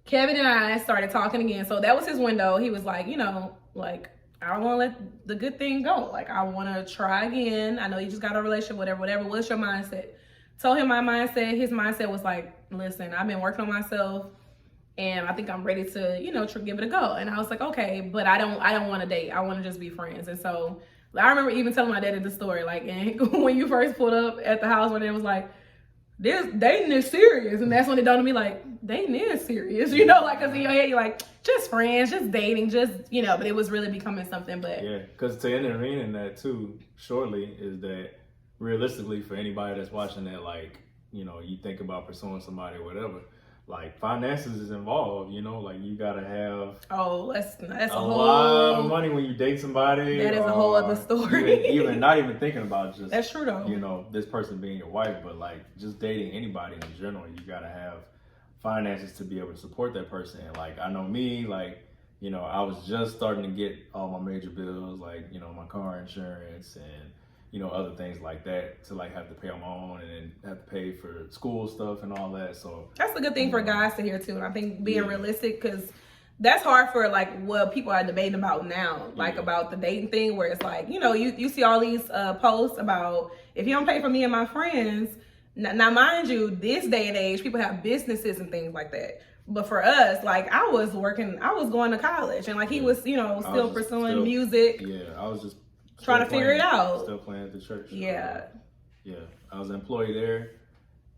Kevin and I started talking again. So that was his window. He was like, you know, like, I don't want to let the good thing go. Like, I want to try again. I know you just got a relationship, whatever. What's your mindset? Told him my mindset. His mindset was like, listen, I've been working on myself, and I think I'm ready to, you know, give it a go. And I was like, okay, but I don't want to date. I want to just be friends. And so I remember even telling my daddy the story, like, and when you first pulled up at the house, when it was like, this dating is serious. And that's when it dawned on me, like, dating is serious, you know, like, because in your head, you're like, just friends, just dating, just, you know, but it was really becoming something. But yeah, because to intervene in that too, shortly, is that realistically for anybody that's watching that, like, you know, you think about pursuing somebody or whatever, like, finances is involved, you know, like, you gotta have that's a lot of money when you date somebody. That is a whole other story. even not even thinking about just, that's true though, you know, this person being your wife, but like just dating anybody in general, you gotta have finances to be able to support that person. And like, I know me, like, you know, I was just starting to get all my major bills, like, you know, my car insurance and, you know, other things like that, to like have to pay on my own and then have to pay for school stuff and all that. So that's a good thing for guys to hear too. And I think being realistic, because that's hard for like what people are debating about now, like about the dating thing, where it's like, you know, you see all these posts about, if you don't pay for me and my friends. Now, mind you, this day and age, people have businesses and things like that. But for us, like, I was going to college, and like he was, you know, still pursuing music. Yeah, I was just trying to figure it out. Still playing at the church. Yeah. Yeah, I was an employee there,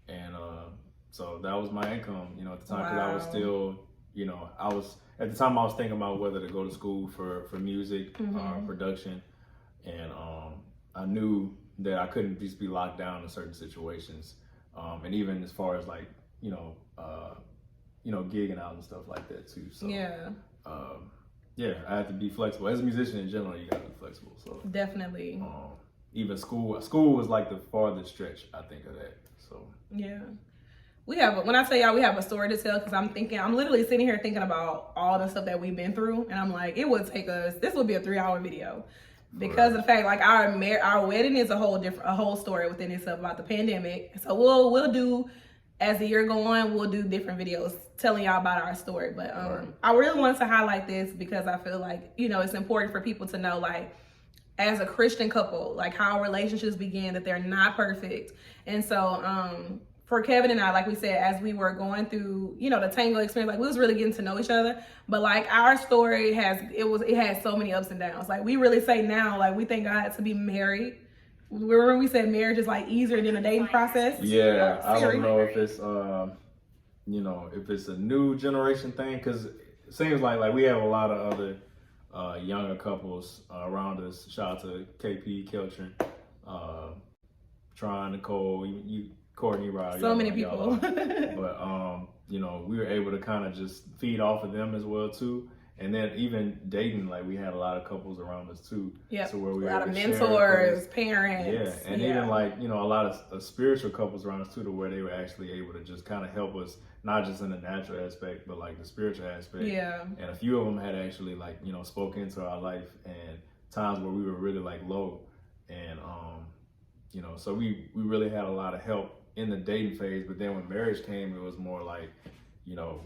and so that was my income, you know, at the time, because I was still, you know, I was thinking about whether to go to school for music production, and I knew that I couldn't just be locked down in certain situations, and even as far as like, you know, gigging out and stuff like that too. So yeah, I had to be flexible. As a musician in general, you gotta be flexible. So definitely. Even school was like the farthest stretch, I think, of that. So yeah, when I tell y'all we have a story to tell, because I'm literally sitting here thinking about all the stuff that we've been through, and I'm like, this would be a 3-hour video. Because of the fact, like, our wedding is a whole story within itself about the pandemic. So we'll do as the year go on, we'll do different videos telling y'all about our story. But Right. I really wanted to highlight this because I feel like, you know, it's important for people to know, like, as a Christian couple, like how our relationships began, that they're not perfect. And so for Kevin and I, like we said, as we were going through, you know, the tango experience, like we was really getting to know each other. But like our story it had so many ups and downs. Like we really say now, like we thank God to be married. Remember we said marriage is like easier than the dating process? Yeah, I Siri. don't know if it's you know, if it's a new generation thing, because it seems like we have a lot of other younger couples around us. Shout out to KP, Keltrin, Tron, Nicole, you Courtney, Rod. So many people. But you know, we were able to kind of just feed off of them as well too. And then even dating, like we had a lot of couples around us too. Yeah, so where we a lot were of able to share mentors, things. parents. Yeah, and even like, you know, a lot of spiritual couples around us too, to where they were actually able to just kind of help us, not just in the natural aspect, but like the spiritual aspect. Yeah. And a few of them had actually like, you know, spoke into our life and times where we were really like low. And, you know, so we really had a lot of help in the dating phase. But then when marriage came, it was more like, you know,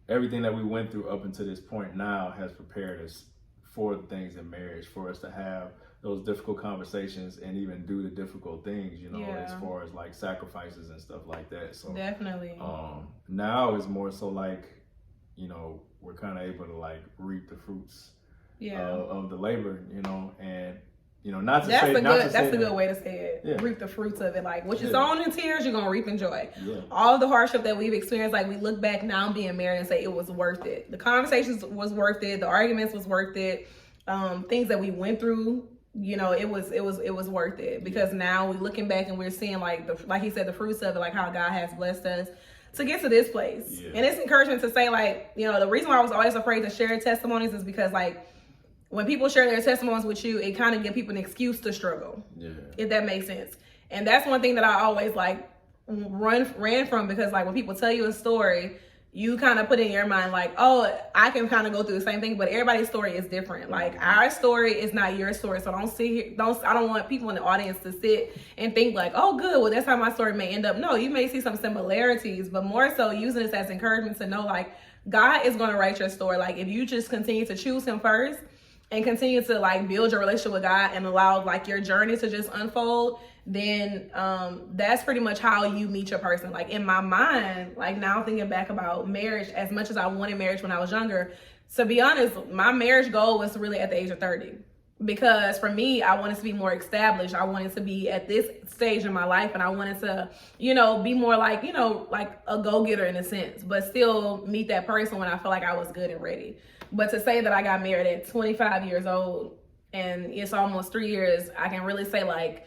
everything that we went through up until this point now has prepared us for the things in marriage, for us to have those difficult conversations and even do the difficult things, you know, as far as like sacrifices and stuff like that. So definitely. Now it's more so like, you know, we're kind of able to like reap the fruits of the labor, you know, and you know, that's a good way to say it. Yeah. Reap the fruits of it. Like what you sown in tears, you're gonna reap in joy. Yeah. All of the hardship that we've experienced, like we look back now being married and say it was worth it. The conversations was worth it. The arguments was worth it. Things that we went through, you know, it was worth it, because now we're looking back and we're seeing like he said, the fruits of it, like how God has blessed us to get to this place. Yeah. And it's encouragement to say, like, you know, the reason why I was always afraid to share testimonies is because like when people share their testimonies with you, it kind of gives people an excuse to struggle. Yeah. If that makes sense. And that's one thing that I always like ran from, because like when people tell you a story, you kind of put in your mind like, oh, I can kind of go through the same thing, but everybody's story is different. Like our story is not your story. So I don't want people in the audience to sit and think like, oh good, well that's how my story may end up. No, you may see some similarities, but more so using this as encouragement to know like God is going to write your story. Like if you just continue to choose him first and continue to like build your relationship with God and allow like your journey to just unfold, then that's pretty much how you meet your person. Like in my mind, like now thinking back about marriage, as much as I wanted marriage when I was younger, to be honest, my marriage goal was really at the age of 30. Because for me, I wanted to be more established. I wanted to be at this stage in my life, and I wanted to, you know, be more like, you know, like a go-getter in a sense, but still meet that person when I feel like I was good and ready. But to say that I got married at 25 years old and it's almost 3 years, I can really say like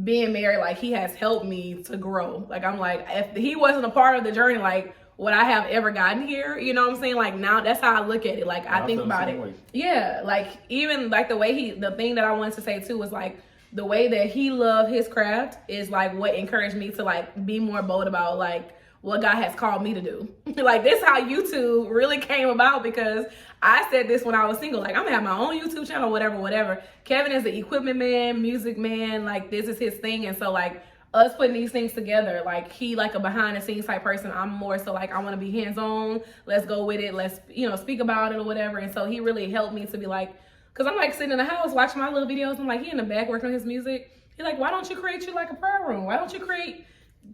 being married, like he has helped me to grow. Like I'm like, if he wasn't a part of the journey, like would I have ever gotten here? You know what I'm saying? Like now that's how I look at it. Like I think about it. Way. Yeah. Like even like the way the thing that I wanted to say too was like the way that he loved his craft is like what encouraged me to like be more bold about like what God has called me to do. Like this how YouTube really came about, because I said this when I was single, like I'm gonna have my own YouTube channel, whatever. Kevin is the equipment man, music man, like this is his thing. And so like us putting these things together, like he like a behind the scenes type person. I'm more so like I want to be hands on. Let's go with it. Let's, you know, speak about it or whatever. And so he really helped me to be like, cause I'm like sitting in the house watching my little videos. I'm like, he in the back working on his music. He's like, why don't you create you like a prayer room? Why don't you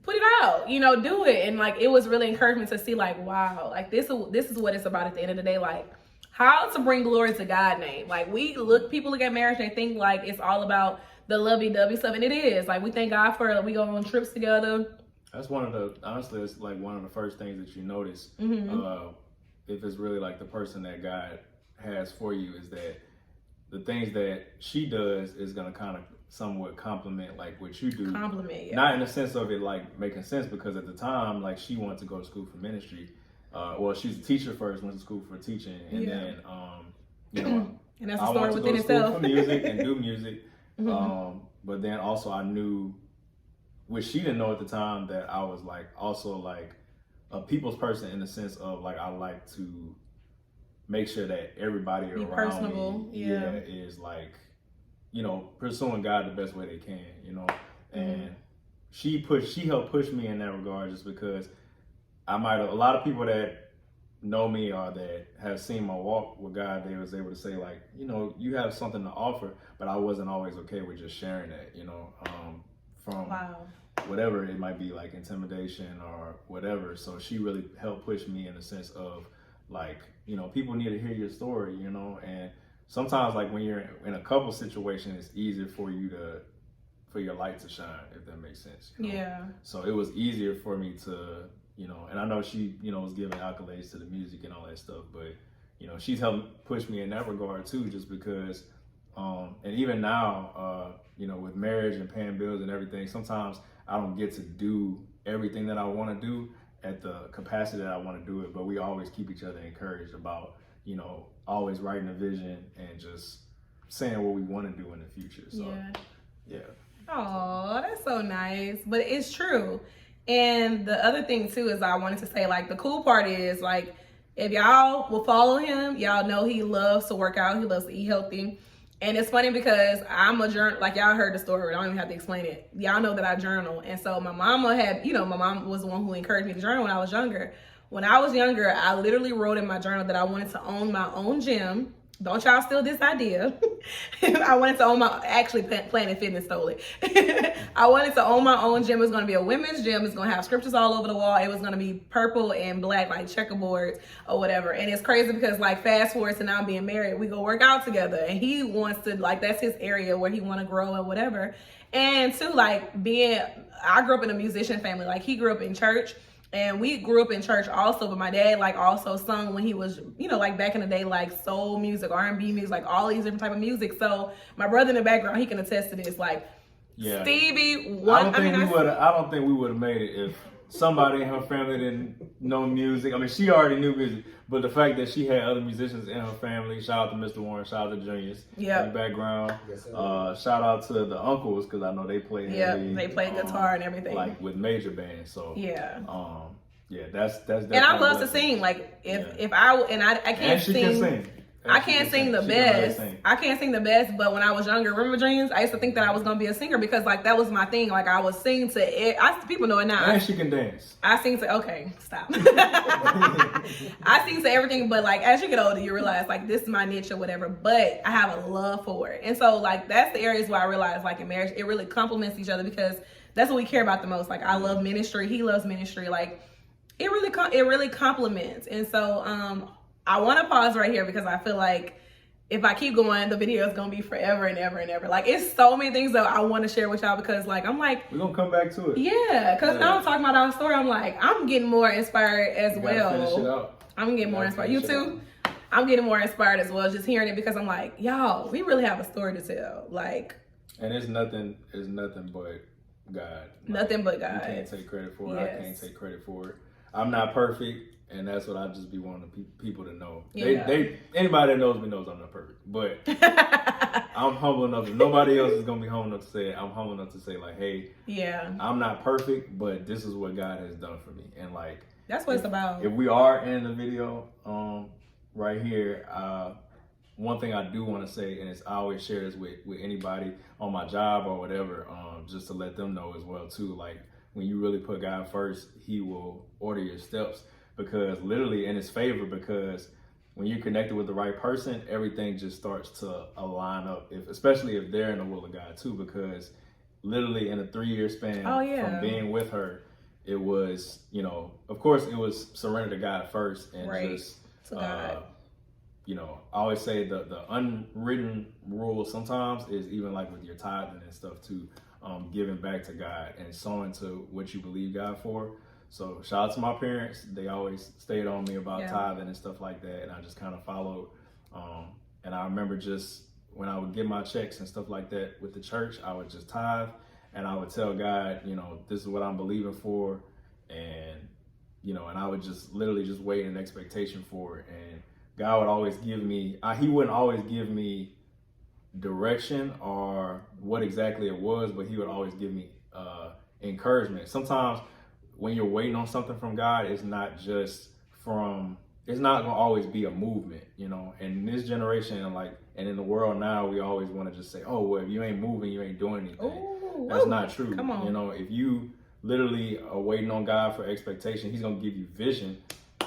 put it out, you know, do it. And like, it was really encouragement to see like, wow, like this is what it's about at the end of the day. Like how to bring glory to God's name. Like people look at marriage and they think like it's all about the lovey-dovey stuff, and it is. Like we thank God for we go on trips together. That's honestly, it's like one of the first things that you notice. If it's really like the person that God has for you, is that the things that she does is gonna kind of somewhat complement like what you do. Yeah. Not in the sense of it like making sense, because at the time like she wanted to go to school for ministry. Well, she's a teacher first, went to school for teaching, and then you know, and that's a story within itself. For music and do music. But then also I knew, which she didn't know at the time, that I was like also like a people's person in the sense of like I like to make sure that everybody be around personable. me is like, you know, pursuing God the best way they can, you know. And she helped push me in that regard, just because a lot of people that know me or that have seen my walk with God, they was able to say like, you have something to offer, but I wasn't always okay with just sharing that, from Wow. whatever it might be, like intimidation or whatever. So she really helped push me in the sense of like, people need to hear your story, and sometimes like when you're in a couple situation, it's easier for your light to shine, if that makes sense. Yeah. So it was easier for me to, and I know she, was giving accolades to the music and all that stuff, but, she's helped push me in that regard too, just because, and even now, with marriage and paying bills and everything, sometimes I don't get to do everything that I want to do at the capacity that I want to do it, but we always keep each other encouraged about, always writing a vision and just saying what we want to do in the future. So, yeah. Oh, that's so nice. But it's true. And the other thing too is I wanted to say, like, the cool part is, like, if y'all will follow him, y'all know he loves to work out. He loves to eat healthy. And it's funny because I'm a journal, like y'all heard the story, I don't even have to explain it. Y'all know that I journal. And so my mama had, my mom was the one who encouraged me to journal when I was younger. When I was younger, I literally wrote in my journal that I wanted to own my own gym. Don't y'all steal this idea. I wanted to own actually Planet Fitness stole it. I wanted to own my own gym. It was going to be a women's gym. It's going to have scriptures all over the wall. It was going to be purple and black, like checkerboards or whatever. And it's crazy because, like, fast forward to now being married, we go work out together. And he wants to, like, that's his area where he want to grow and whatever. And too, like, I grew up in a musician family. Like, he grew up in church. And we grew up in church also, but my dad like also sung when he was, like back in the day, like soul music, R&B music, like all these different type of music. So my brother in the background, he can attest to this. Like, yeah. Stevie, I don't think we would have made it if somebody in her family didn't know music. I mean, she already knew music, but the fact that she had other musicians in her family, shout out to Mr. Warren, shout out to Juniors in the background. Yes, shout out to the uncles, because I know they play heavy, they play guitar and everything, like with major bands. So that's and I love to sing. Like if I can't and she sing. Can sing. I can't sing the best. I can't sing the best, but when I was younger, remember Dreams? I used to think that I was gonna be a singer because like that was my thing. Like I was singing to it. People know it now. And she can dance. I sing to stop. I sing to everything, but like as you get older, you realize like this is my niche or whatever. But I have a love for it, and so like that's the areas where I realize like in marriage, it really complements each other because that's what we care about the most. Like I love ministry, he loves ministry. Like it really complements, and so I want to pause right here because I feel like if I keep going, the video is going to be forever and ever and ever. Like, it's so many things that I want to share with y'all because, like, I'm like... We're going to come back to it. Yeah, because now I'm talking about our story. I'm like, I'm getting more inspired as well. Finish it out. I'm getting more inspired. You too? I'm getting more inspired as well, just hearing it because I'm like, y'all, we really have a story to tell. Like... And it's nothing but God. Nothing but God. You can't take credit for it. Yes. I can't take credit for it. I'm not perfect. And that's what I just be wanting people to know. Yeah. Anybody that knows me knows I'm not perfect. But I'm humble enough. If nobody else is going to be humble enough to say it, I'm humble enough to say, like, hey, I'm not perfect, but this is what God has done for me. And, like, that's what it's about. If we are in the video right here, one thing I do want to say, and I always share this with anybody on my job or whatever, just to let them know as well, too. Like, when you really put God first, he will order your steps. Because literally in his favor, because when you're connected with the right person, everything just starts to align up, especially if they're in the will of God too, because literally in a 3-year span from being with her, it was, of course it was surrender to God first and just, I always say the unwritten rule sometimes is even like with your tithing and stuff too, giving back to God and sowing to what you believe God for. So shout out to my parents. They always stayed on me about tithing and stuff like that. And I just kind of followed. And I remember just when I would get my checks and stuff like that with the church, I would just tithe and I would tell God, this is what I'm believing for. And, and I would just literally just wait in expectation for it. And God would always give me, he wouldn't always give me direction or what exactly it was, but he would always give me encouragement. Sometimes when you're waiting on something from God, it's not going to always be a movement, And in this generation, and like And in the world now, we always want to just say, oh, well, if you ain't moving, you ain't doing anything. Ooh, That's woo. not true. Come on. You know, if you literally are waiting on God for expectation, he's going to give you vision,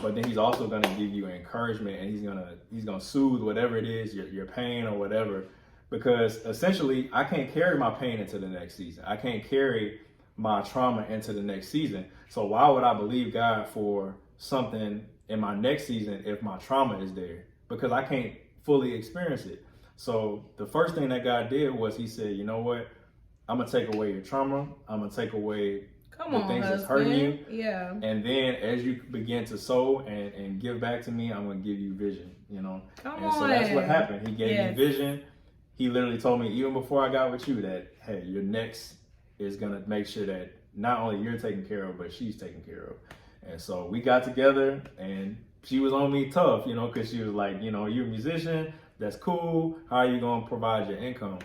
but then he's also going to give you encouragement, and he's going to soothe whatever it is, your pain or whatever, because essentially I can't carry my pain into the next season. I can't carry my trauma into the next season. So why would I believe God for something in my next season if my trauma is there? Because I can't fully experience it. So the first thing that God did was he said, you know what? I'm going to take away your trauma. I'm going to take away the things that's hurting you. Yeah. And then as you begin to sow and give back to me, I'm going to give you vision, you know? So that's what happened. He gave me vision. He literally told me even before I got with you that, hey, your next is going to make sure that not only you're taken care of, but she's taken care of. And so we got together, and she was on me tough, you know, because she was like, you know, you're a musician. That's cool. How are you going to provide your income?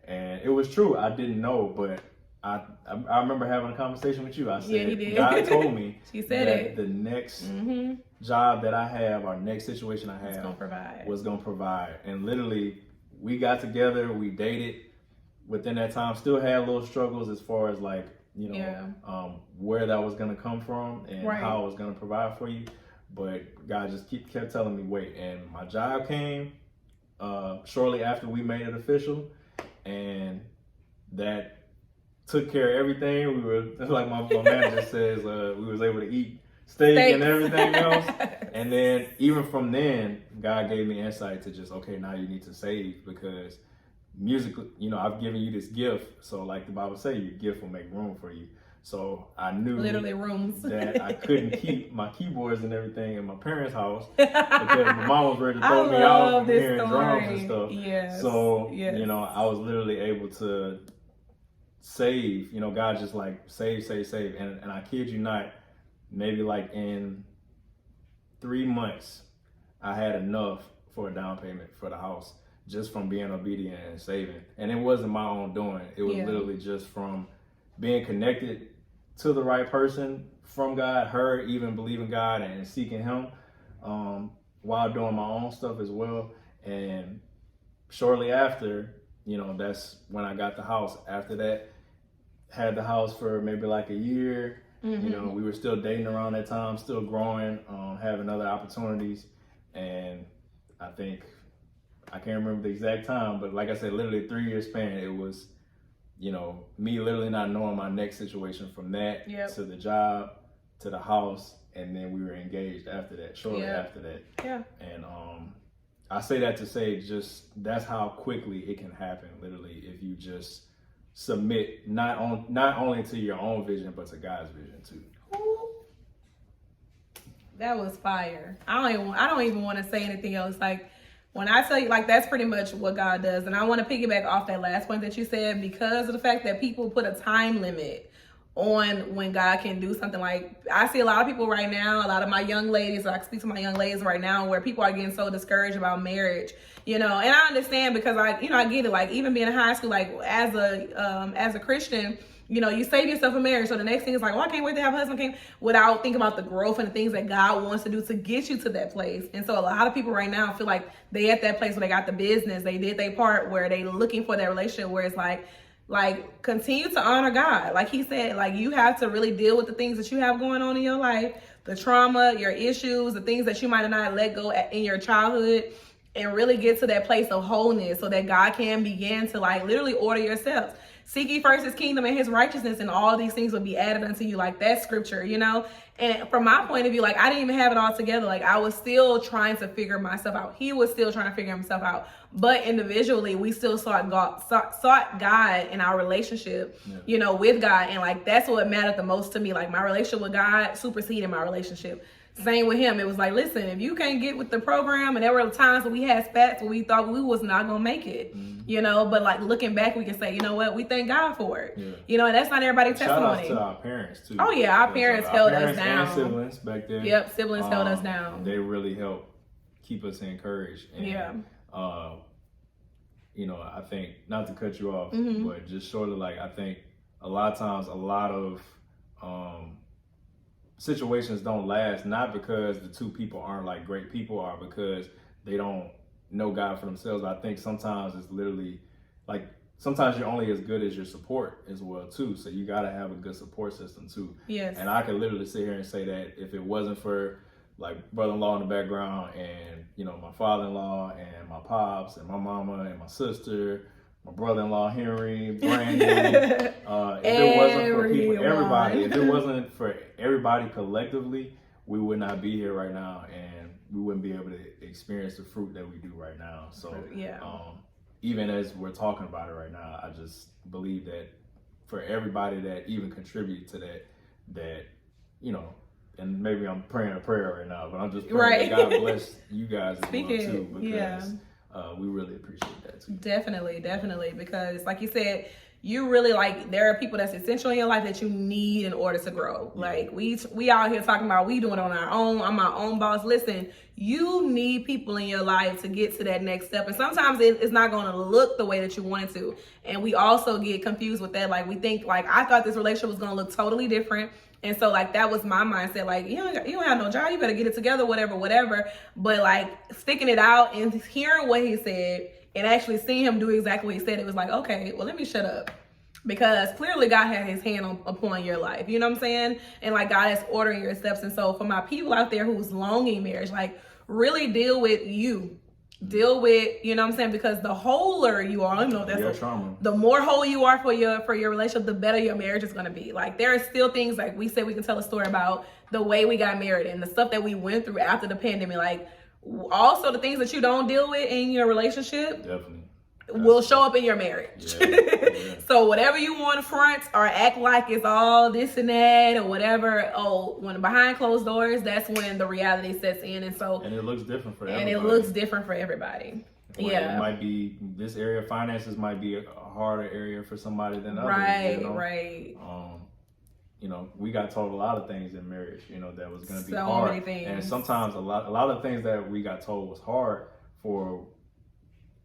And it was true. I didn't know, but I remember having a conversation with you. I said, he did. God told me She said that it. the next job that I have, or next situation I have, was going to provide. And literally, we got together, we dated. Within that time, still had little struggles as far as like, you know, where that was going to come from and how I was going to provide for you. But God just kept telling me, wait. And my job came shortly after we made it official, and that took care of everything. We were, like my manager says, we was able to eat steak and everything else. And then even from then, God gave me insight to just, okay, now you need to save, because musically, you know, I've given you this gift. So like the Bible says, your gift will make room for you. So I knew literally rooms that I couldn't keep my keyboards and everything in my parents' house because my mom was ready to throw me out from hearing drums and stuff. Yes. So, you know, I was literally able to save, you know, God just like save. And I kid you not, maybe like in 3 months, I had enough for a down payment for the house just from being obedient and saving. And it wasn't my own doing. It was literally just from being connected to the right person from God, her even believing God and seeking him while doing my own stuff as well. And shortly after, you know, that's when I got the house. After that, had the house for maybe like a year. You know, we were still dating around that time, still growing, having other opportunities. And I think, I can't remember the exact time, but like I said, literally 3 year span, it was, you know, me literally not knowing my next situation from that to the job, to the house, and then we were engaged after that, shortly after that. Yeah. And I say that to say just that's how quickly it can happen, literally, if you just submit not only to your own vision, but to God's vision too. That was fire. I don't even want to say anything else. Like, when I tell you, like, that's pretty much what God does. And I want to piggyback off that last point that you said, because of the fact that people put a time limit on when God can do something. Like, I see a lot of people right now, a lot of my young ladies, I speak to my young ladies right now, where people are getting so discouraged about marriage, you know, and I understand, because I get it. Like, even being in high school, like as a Christian, you know, you save yourself for marriage. So the next thing is like, oh, I can't wait to have a husband, without thinking about the growth and the things that God wants to do to get you to that place. And so a lot of people right now feel like they at that place where they got the business, they did their part, where they looking for that relationship where it's like continue to honor God. Like he said, like, you have to really deal with the things that you have going on in your life, the trauma, your issues, the things that you might have not let go in your childhood, and really get to that place of wholeness so that God can begin to like literally order your steps. Seek ye first his kingdom and his righteousness, and all these things will be added unto you. Like, that scripture, you know? And from my point of view, like, I didn't even have it all together. Like, I was still trying to figure myself out. He was still trying to figure himself out. But individually, we still sought God in our relationship, you know, with God. And like, that's what mattered the most to me. Like, my relationship with God superseded my relationship. Same with him. It was like, listen, if you can't get with the program, and there were times when we had spats where we thought we was not going to make it, you know, but like looking back, we can say, you know what, we thank God for it. You know, and that's not everybody's testimony. Shout out to our parents too. Oh yeah, our parents held us down. And siblings back then. Yep, siblings held us down. They really helped keep us encouraged. And, you know, I think, not to cut you off, but just sort of like, I think a lot of times, a lot of situations don't last, not because the two people aren't like great people, or because they don't know God for themselves. I think sometimes it's literally like sometimes you're only as good as your support as well too. So you got to have a good support system too. Yes. And I could literally sit here and say that if it wasn't for like brother-in-law in the background and my father-in-law and my pops and my mama and my sister, my brother-in-law Henry, Brandon, if it wasn't for everybody, if it wasn't for everybody collectively, we would not be here right now and we wouldn't be able to experience the fruit that we do right now. So even as we're talking about it right now, I just believe that for everybody that even contribute to that and maybe I'm praying a prayer right now, but I'm just praying that God bless you guys as well too, because we really appreciate that too. Definitely, because like you said, you really there are people that's essential in your life that you need in order to grow. Like we out here talking about we doing it on our own. I'm my own boss. Listen, you need people in your life to get to that next step. And sometimes it's not going to look the way that you want it to. And we also get confused with that. Like we think I thought this relationship was going to look totally different. And so that was my mindset. You don't have no job. You better get it together, whatever. But sticking it out and hearing what he said and actually seeing him do exactly what he said, it was okay, well, let me shut up. Because clearly God had his hand upon your life. You know what I'm saying? And God is ordering your steps. And so for my people out there who's longing marriage, really deal with you. Deal with, you know what I'm saying? Because the wholer you are, I don't know if that's trauma. The more whole you are for your relationship, the better your marriage is going to be. There are still things we said we can tell a story about the way we got married and the stuff that we went through after the pandemic. Also the things that you don't deal with in your relationship. Definitely. Will show up in your marriage. So whatever you want to front or act like it's all this and that or whatever, when behind closed doors, that's when the reality sets in. And it looks different for everybody. And it looks different for everybody. It might be this area of finances might be a harder area for somebody than others. Right. We got told a lot of things in marriage, that was going to be so hard. Many things. And sometimes a lot of things that we got told was hard for.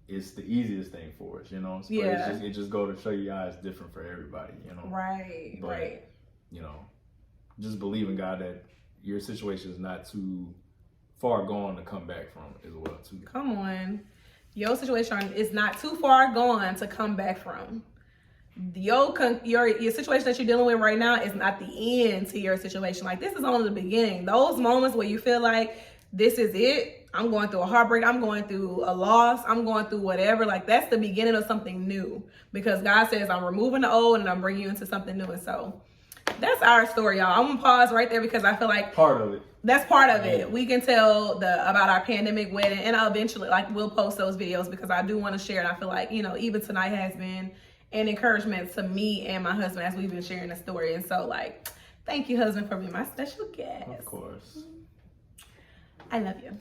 It's the easiest thing for us, But it just go to show you how it's different for everybody, Right. But, right. Just believe in God that your situation is not too far gone to come back from as well too. Come on. Your situation is not too far gone to come back from. Your situation that you're dealing with right now is not the end to your situation. This is only the beginning. Those moments where you feel like this is it. I'm going through a heartbreak. I'm going through a loss. I'm going through whatever. That's the beginning of something new. Because God says, I'm removing the old and I'm bringing you into something new. And so that's our story, y'all. I'm going to pause right there because I feel like part of it. That's part of it. We can tell about our pandemic wedding and eventually we'll post those videos because I do want to share. And I feel like, even tonight has been an encouragement to me and my husband as we've been sharing the story. And so thank you, husband, for being my special guest. Of course. I love you.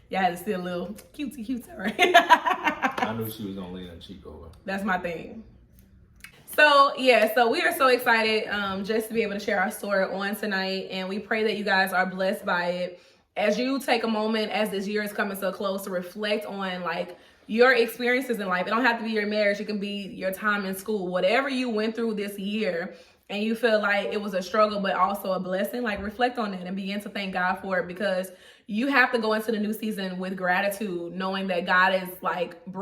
Yeah, it's still a little cutesy, right? I knew she was gonna lean her cheek over. That's my thing. So we are so excited just to be able to share our story on tonight, and we pray that you guys are blessed by it. As you take a moment, as this year is coming so close, to reflect on your experiences in life. It don't have to be your marriage. It can be your time in school. Whatever you went through this year, and you feel like it was a struggle, but also a blessing, reflect on it and begin to thank God for it, because you have to go into the new season with gratitude, knowing that God is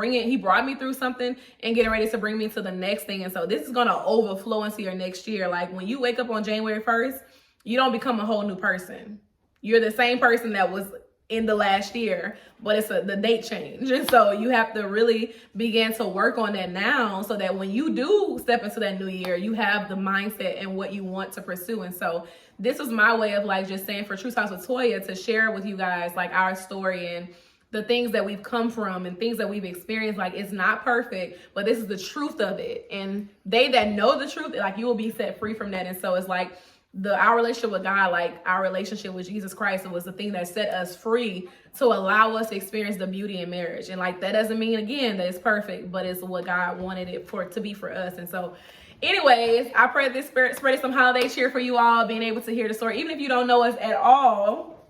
he brought me through something and getting ready to bring me to the next thing. And so this is going to overflow into your next year. When you wake up on January 1st, you don't become a whole new person. You're the same person that was in the last year, but it's the date change. And so you have to really begin to work on that now so that when you do step into that new year, you have the mindset and what you want to pursue. And so this was my way of just saying for True Talks with Toya to share with you guys our story and the things that we've come from and things that we've experienced. It's not perfect, but this is the truth of it. And they that know the truth, you will be set free from that. And so it's our relationship with God, our relationship with Jesus Christ, it was the thing that set us free to allow us to experience the beauty in marriage. And that doesn't mean, again, that it's perfect, but it's what God wanted it to be for us. And so anyways, I pray this spirit spreaded some holiday cheer for you all, being able to hear the story. Even if you don't know us at all,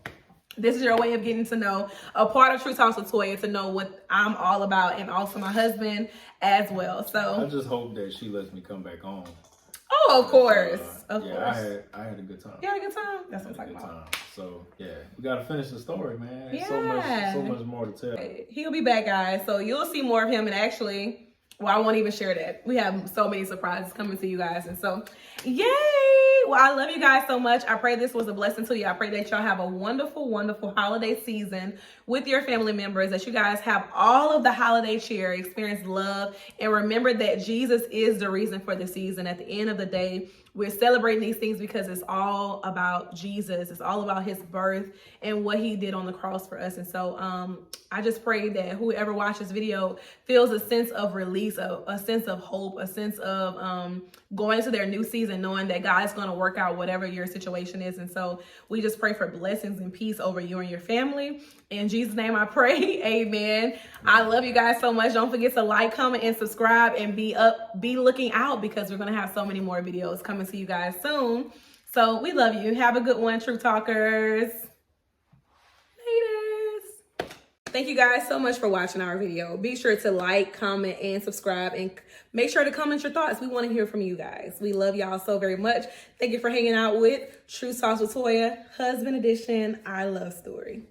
this is your way of getting to know a part of True Talks with Toya, to know what I'm all about, and also my husband as well. So I just hope that she lets me come back on. Oh, of course. Of yeah, course. I had a good time. You had a good time? That's what I'm Had a talking good about. time. So yeah, we gotta finish the story, man. There's Yeah. so much more to tell. He'll be back, guys. So you'll see more of him. And actually, well, I won't even share that. We have so many surprises coming to you guys. And so, yay! Well, I love you guys so much. I pray this was a blessing to you. I pray that y'all have a wonderful, wonderful holiday season with your family members, that you guys have all of the holiday cheer, experience love, and remember that Jesus is the reason for the season. At the end of the day, we're celebrating these things because it's all about Jesus. It's all about his birth and what he did on the cross for us. And so I just pray that whoever watches this video feels a sense of release, a sense of hope, a sense of going into their new season, knowing that God is going to work out whatever your situation is. And so we just pray for blessings and peace over you and your family. In Jesus' name I pray, amen. I love you guys so much. Don't forget to like, comment, and subscribe, and be looking out, because we're going to have so many more videos coming to you guys soon. So we love you. Have a good one, True Talkers. Laters. Thank you guys so much for watching our video. Be sure to like, comment, and subscribe, and make sure to comment your thoughts. We want to hear from you guys. We love y'all so very much. Thank you for hanging out with True Talks with Toya, Husband Edition, I Love Story.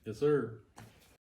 Yes, sir.